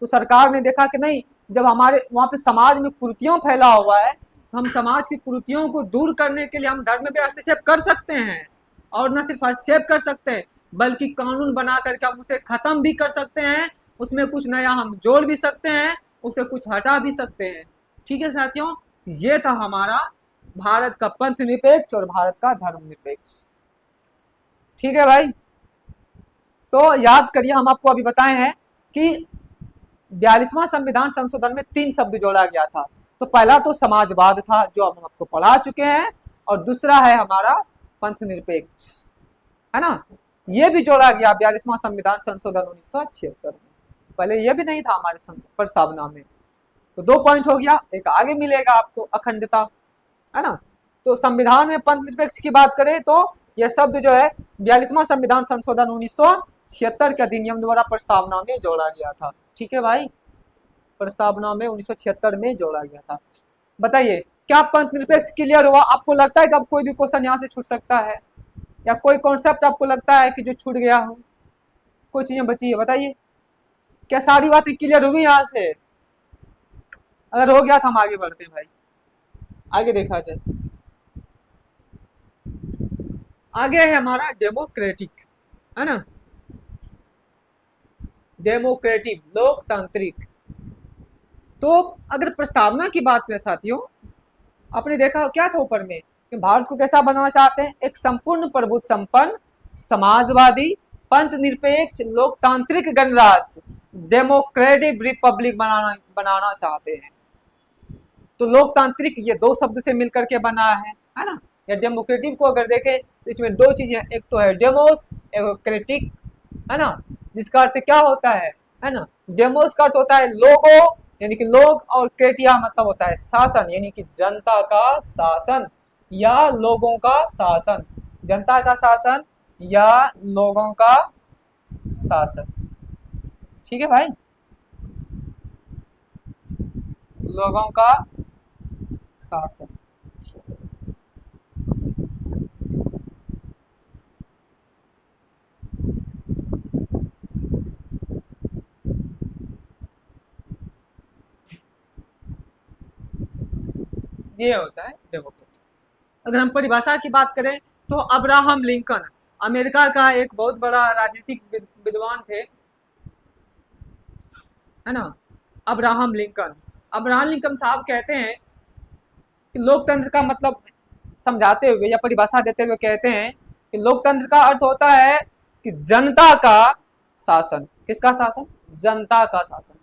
तो सरकार ने देखा कि नहीं, जब हमारे वहां पे समाज में कुरीतियों फैला हुआ है, तो हम समाज की कुरीतियों को दूर करने के लिए हम धर्म में हस्तक्षेप कर सकते हैं, और न सिर्फ हस्तक्षेप कर सकते हैं बल्कि कानून बना करके हम उसे खत्म भी कर सकते हैं, उसमें कुछ नया हम जोड़ भी सकते हैं, उसे कुछ हटा भी सकते हैं। ठीक है साथियों, ये था हमारा भारत का पंथ निरपेक्ष और भारत का धर्म निरपेक्ष। ठीक है भाई, तो याद करिए, हम आपको अभी बताए हैं कि 42वां संविधान संशोधन में 3 शब्द जोड़ा गया था। तो पहला तो समाजवाद था, जो हम आपको पढ़ा चुके हैं, और दूसरा है हमारा पंथ निरपेक्ष, है ना। ये भी जोड़ा गया 42वां संविधान संशोधन 1976 में। पहले ये भी नहीं था हमारे प्रस्तावना में। तो 2 पॉइंट हो गया, एक आगे मिलेगा आपको, अखंडता, है ना। तो संविधान में पंथ निरपेक्ष की बात करें तो यह शब्द जो है 42वां संविधान संशोधन 1976 के अधिनियम द्वारा प्रस्तावना में जोड़ा गया था। ठीक है भाई, प्रस्तावना में 1976 में जोड़ा गया था। बताइए, क्या पंथ निरपेक्ष क्लियर हुआ? आपको लगता है कि अब कोई भी क्वेश्चन यहाँ से छूट सकता है, या कोई कॉन्सेप्ट आपको लगता है कि जो छूट गया हो, कोई चीजें बची है? बताइए, क्या सारी बातें क्लियर हुई यहाँ से? अगर हो गया तो हम आगे बढ़ते हैं भाई, आगे देखा जाए। आगे है हमारा डेमोक्रेटिक, है ना, डेमोक्रेटिक, लोकतांत्रिक। तो अगर प्रस्तावना की बात करें साथियों, आपने देखा क्या था ऊपर में कि भारत को कैसा बनाना चाहते हैं? एक संपूर्ण प्रभुत्व संपन्न, समाजवादी, पंथ निरपेक्ष, लोकतांत्रिक गणराज्य, डेमोक्रेटिक रिपब्लिक बनाना चाहते हैं। तो लोकतांत्रिक ये 2 शब्द से मिलकर के बना है ना। या डेमोक्रेटिक को अगर देखें तो इसमें 2 चीजें, एक तो है डेमोस, एक क्रेटिक, है ना, जिसका अर्थ क्या होता है ना। डेमोस का अर्थ होता है लोगो, यानी कि लोग, और क्रेटिया मतलब होता है शासन, यानी कि जनता का शासन या लोगों का शासन, जनता का शासन या लोगों का शासन। ठीक है भाई, लोगों का शासन। ये होता है डेमोक्रेटिक। अगर हम परिभाषा की बात करें तो अब्राहम लिंकन, अमेरिका का एक बहुत बड़ा राजनीतिक विद्वान थे, है ना, अब्राहम लिंकन। अब्राहम लिंकन साहब कहते हैं कि लोकतंत्र का मतलब समझाते हुए या परिभाषा देते हुए कहते हैं कि लोकतंत्र का अर्थ होता है कि जनता का शासन। किसका शासन? जनता का शासन,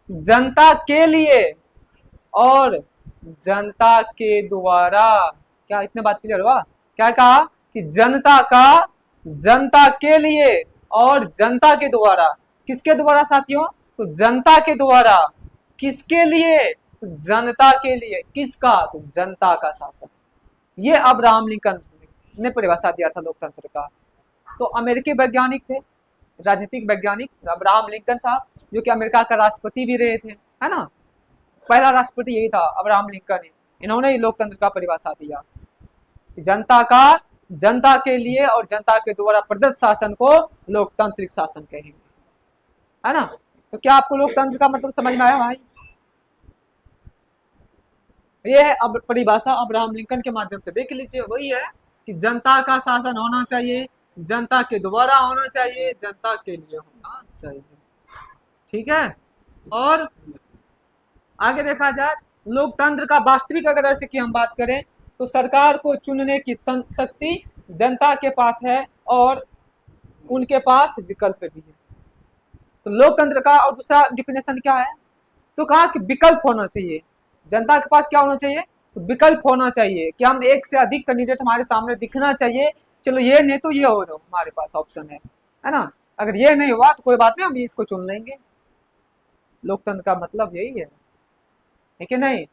जनता के लिए और जनता के द्वारा। क्या इतने बात क्लियर हुआ? क्या कहा कि जनता का, जनता के लिए और जनता के द्वारा। किसके द्वारा साथियों? तो जनता के द्वारा। किसके लिए? तो जनता के लिए। किसका? तो जनता का शासन। ये अब्राहम लिंकन ने परिभाषा दिया था लोकतंत्र का। तो अमेरिकी वैज्ञानिक थे, राजनीतिक वैज्ञानिक अब्राहम लिंकन साहब, जो कि अमेरिका का राष्ट्रपति भी रहे थे, है ना। पहला राष्ट्रपति यही था, अब्राहम लिंकन ने। इन्होंने ही लोकतंत्र का परिभाषा दिया, जनता का, जनता के लिए और जनता के द्वारा प्रदत्त शासन को लोकतांत्रिक शासन कहेंगे, है ना। तो क्या आपको लोकतंत्र का मतलब समझ में आया भाई? ये है अब परिभाषा अब्राहम लिंकन के माध्यम से, देख लीजिए, वही है कि जनता का शासन होना चाहिए, जनता के द्वारा होना चाहिए, जनता के लिए होना चाहिए। ठीक है, और आगे देखा जाए लोकतंत्र का वास्तविक अगर अर्थ की हम बात करें तो सरकार को चुनने की शक्ति जनता के पास है और उनके पास विकल्प भी है। तो लोकतंत्र का और दूसरा डिफिनेशन क्या है? तो कहा कि विकल्प होना चाहिए। जनता के पास क्या होना चाहिए? तो विकल्प होना चाहिए कि हम एक से अधिक कैंडिडेट हमारे सामने दिखना चाहिए। चलो ये नहीं तो ये हो रहा, हमारे पास ऑप्शन है ना। अगर ये नहीं हुआ तो कोई बात नहीं, हम इसको चुन लेंगे। लोकतंत्र का मतलब यही है कि नहीं?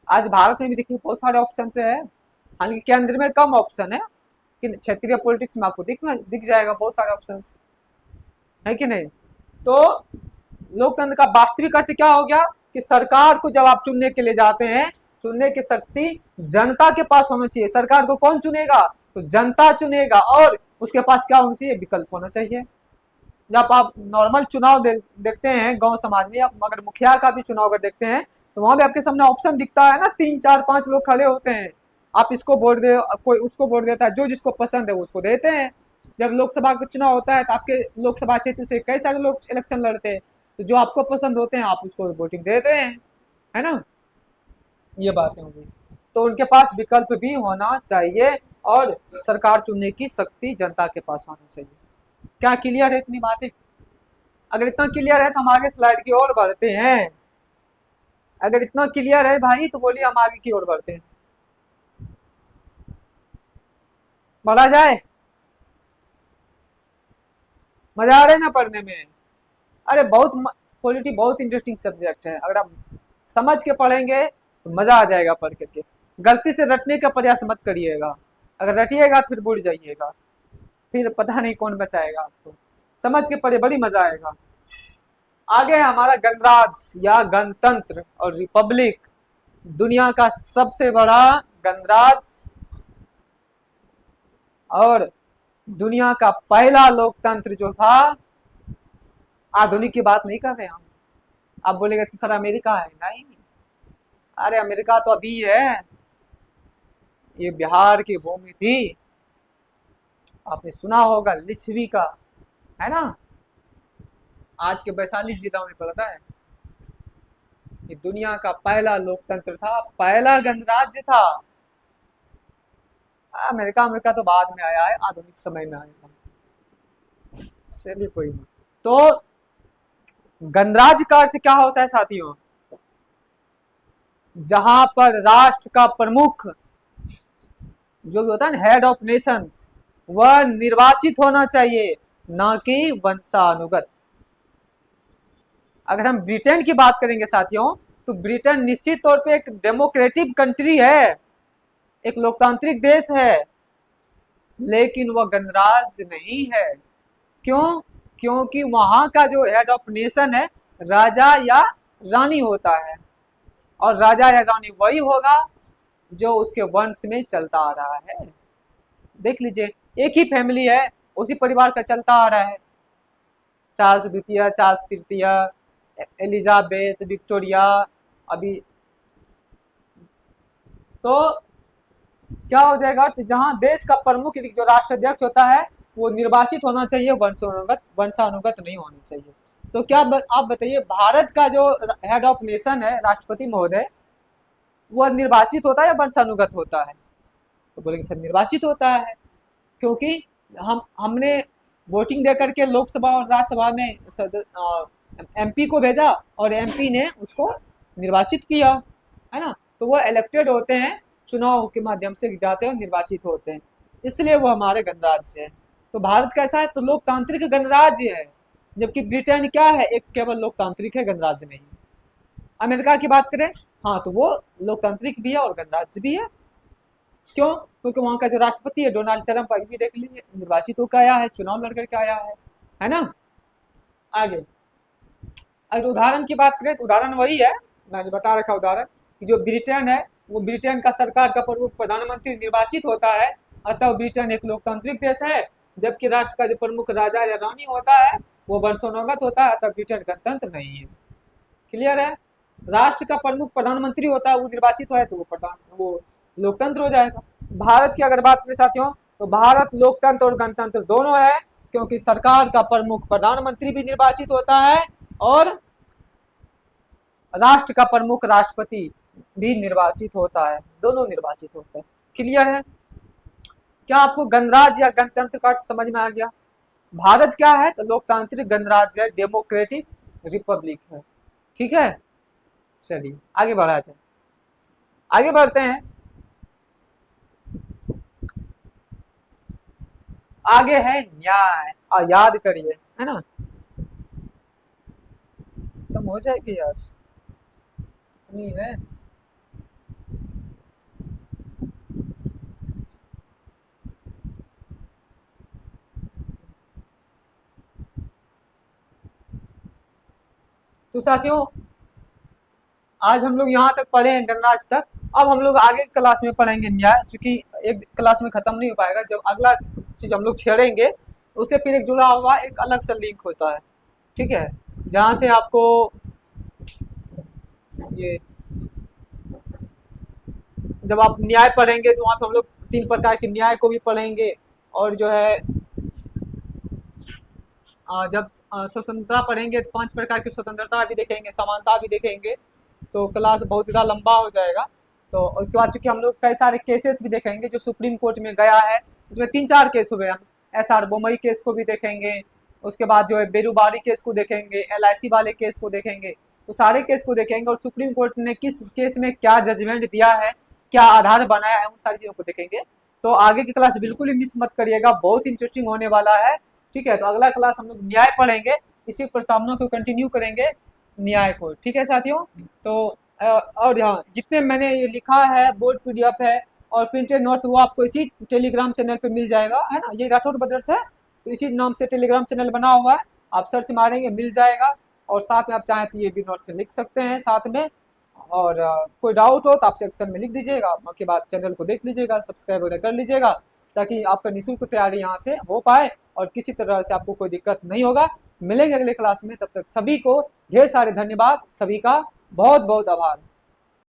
आज भारत में भी देखिए बहुत सारे ऑप्शन है, हालांकि केंद्र में कम ऑप्शन है, कि क्षेत्रीय पॉलिटिक्स में आपको दिख जाएगा बहुत सारे ऑप्शन है कि नहीं। तो लोकतंत्र का वास्तविक अर्थ क्या हो गया कि सरकार को जब आप चुनने के लिए जाते हैं, चुनने की शक्ति जनता के पास होना चाहिए। सरकार को कौन चुनेगा? तो जनता चुनेगा, और उसके पास क्या होना चाहिए? विकल्प होना चाहिए। जब आप नॉर्मल चुनाव देखते हैं गांव समाज में, आप अगर मुखिया का भी चुनाव अगर देखते हैं तो वहां भी आपके सामने ऑप्शन दिखता है ना, 3 4 5 लोग खड़े होते हैं, आप इसको वोट दे, कोई उसको वोट देता है, जो जिसको पसंद है वो उसको देते हैं। जब लोकसभा का चुनाव होता है तो आपके लोकसभा क्षेत्र से कई सारे लोग इलेक्शन लड़ते हैं, तो जो आपको पसंद होते हैं आप उसको वोटिंग देते हैं, है ना। ये बातें होंगी। तो उनके पास विकल्प भी होना चाहिए और सरकार चुनने की शक्ति जनता के पास होनी चाहिए। क्या क्लियर है इतनी बातें? अगर इतना क्लियर है तो हम आगे स्लाइड की ओर बढ़ते हैं। अगर इतना क्लियर है भाई तो बोलिए हम आगे की ओर बढ़ते हैं। बढ़ा जाए? मजा आ रहा है ना पढ़ने में? अरे बहुत पॉलिटी बहुत इंटरेस्टिंग सब्जेक्ट है, अगर आप समझ के पढ़ेंगे तो मजा आ जाएगा पढ़ करके। गलती से रटने का प्रयास मत करिएगा, अगर रटिएगा फिर भूल जाइएगा, फिर पता नहीं कौन बचाएगा आपको। समझ के पढ़े, बड़ी मजा आएगा। आगे है हमारा गणराज्य या गणतंत्र और रिपब्लिक। दुनिया का सबसे बड़ा गणराज्य और दुनिया का पहला लोकतंत्र जो था। आधुनिक की बात नहीं कर रहे हम। आप बोलेगा तो सर अमेरिका है, नहीं, अरे अमेरिका तो अभी है, ये बिहार की भूमि थी। आपने सुना होगा लिच्छवी का, है ना, आज के वैशाली जिला में पड़ता है। ये दुनिया का पहला लोकतंत्र था, पहला गणराज्य था। अमेरिका तो बाद में आया है, आधुनिक समय में आया। चलिए कोई नहीं। तो गणराज्य का अर्थ क्या होता है साथियों? जहां पर राष्ट्र का प्रमुख जो भी होता है ना, हेड ऑफ नेशंस, वह निर्वाचित होना चाहिए, ना कि वंशानुगत। अगर हम ब्रिटेन की बात करेंगे साथियों, तो ब्रिटेन निश्चित तौर पे एक डेमोक्रेटिक कंट्री है, एक लोकतांत्रिक देश है, लेकिन वह गणराज्य नहीं है। क्यों? क्योंकि वहां का जो हेड ऑफ नेशन है राजा या रानी होता है, और राजा या रानी वही होगा जो उसके वंश में चलता आ रहा है। देख लीजिए, एक ही फैमिली है, उसी परिवार का चलता आ रहा है। चार्ल्स द्वितीय, चार्ल्स तृतीय, एलिजाबेथ, विक्टोरिया, अभी। तो क्या हो जाएगा? तो जहां देश का प्रमुख जो राष्ट्राध्यक्ष होता है वो निर्वाचित होना चाहिए, वंशानुगत नहीं होनी चाहिए। तो क्या आप बताइए, भारत का जो हेड ऑफ नेशन है, राष्ट्रपति महोदय, वह निर्वाचित होता है या वंशानुगत होता है? तो बोलेंगे सर निर्वाचित होता है, क्योंकि हमने वोटिंग दे करके लोकसभा और राज्यसभा में एमपी को भेजा और एमपी ने उसको निर्वाचित किया, है ना। तो वो इलेक्टेड होते हैं, चुनाव के माध्यम से जाते हैं, निर्वाचित होते हैं, इसलिए वो हमारे गणराज्य है। तो भारत कैसा है? तो लोकतांत्रिक गणराज्य है, जबकि ब्रिटेन क्या है? एक केवल लोकतांत्रिक है, गणराज्य नहीं। अमेरिका की बात करें, हाँ, तो वो लोकतांत्रिक भी है और गणराज्य भी है। क्यों? क्योंकि वहां का जो राष्ट्रपति है डोनाल्ड ट्रंप, अभी भी देख लीजिए, निर्वाचित होकर आया है, चुनाव लड़ करके आया है ना। आगे अगर उदाहरण की बात करें तो उदाहरण वही है, मैंने बता रखा उदाहरण, कि जो ब्रिटेन है वो ब्रिटेन का सरकार का प्रमुख प्रधानमंत्री निर्वाचित होता है, अतः ब्रिटेन एक लोकतांत्रिक देश है। जबकि राष्ट्र का जो प्रमुख राजा या रानी होता है वो वंशानुगत होता है, अतः ब्रिटेन गणतंत्र नहीं है। क्लियर है? राष्ट्र का प्रमुख प्रधानमंत्री होता है, वो निर्वाचित है तो वो लोकतंत्र हो जाएगा। भारत की अगर बात करें साथियों, तो भारत लोकतंत्र और गणतंत्र दोनों है, क्योंकि सरकार का प्रमुख प्रधानमंत्री भी निर्वाचित होता है और राष्ट्र का प्रमुख राष्ट्रपति भी निर्वाचित होता है, दोनों निर्वाचित होते हैं। क्लियर है? क्या आपको गणराज्य या गणतंत्र का अर्थ समझ में आ गया? भारत क्या है? तो लोकतांत्रिक गणराज्य है, डेमोक्रेटिक रिपब्लिक है। ठीक है, चलिए आगे बढ़ा जाए, आगे बढ़ते हैं। आगे है न्याय, और याद करिए, है ना, खत्म हो जाएगी यस नहीं है। तो साथियों, आज हम लोग यहाँ तक पढ़े हैं गणराज्य तक। अब हम लोग आगे क्लास में पढ़ेंगे न्याय, क्योंकि एक क्लास में खत्म नहीं हो पाएगा। जब अगला चीज हम लोग छेड़ेंगे उससे फिर एक जुड़ा हुआ एक अलग सा लिंक होता है। ठीक है, जहाँ से आपको ये, जब आप न्याय पढ़ेंगे तो वहाँ पे हम लोग 3 प्रकार के न्याय को भी पढ़ेंगे। और जो है जब स्वतंत्रता पढ़ेंगे तो 5 प्रकार की स्वतंत्रता भी देखेंगे, समानता भी देखेंगे। तो क्लास बहुत ज़्यादा लंबा हो जाएगा। तो उसके बाद चूंकि हम लोग कई सारे केसेस भी देखेंगे जो सुप्रीम कोर्ट में गया है, इसमें 3-4 केस हुए। हम SR बोमई केस को भी देखेंगे, उसके बाद जो है बेरूबारी केस को देखेंगे, LIC वाले केस को देखेंगे। तो सारे केस को देखेंगे और सुप्रीम कोर्ट ने किस केस में क्या जजमेंट दिया है, क्या आधार बनाया है, उन सारी चीज़ों को देखेंगे। तो आगे की क्लास बिल्कुल ही मिस मत करिएगा, बहुत इंटरेस्टिंग होने वाला है। ठीक है, तो अगला क्लास हम लोग न्याय पढ़ेंगे, इसी प्रस्तावना को कंटिन्यू करेंगे न्याय को। ठीक है साथियों, तो और यहाँ जितने मैंने ये लिखा है बोर्ड PDF है और प्रिंटेड नोट्स, वो आपको इसी टेलीग्राम चैनल पे मिल जाएगा, है ना। ये राठौर ब्रदर्स है, तो इसी नाम से टेलीग्राम चैनल बना हुआ है, आप सर्च मारेंगे मिल जाएगा। और साथ में आप चाहें तो ये भी नोट्स लिख सकते हैं साथ में। और कोई डाउट हो तो आप सेक्शन में लिख दीजिएगा, उसके बाद चैनल को देख लीजिएगा, सब्सक्राइब वगैरह कर लीजिएगा, ताकि आपका निःशुल्क तैयारी यहाँ से हो पाए और किसी तरह से आपको कोई दिक्कत नहीं होगा। मिलेंगे अगले क्लास में, तब तक सभी को ढेर सारे धन्यवाद, सभी का बहुत बहुत आभार।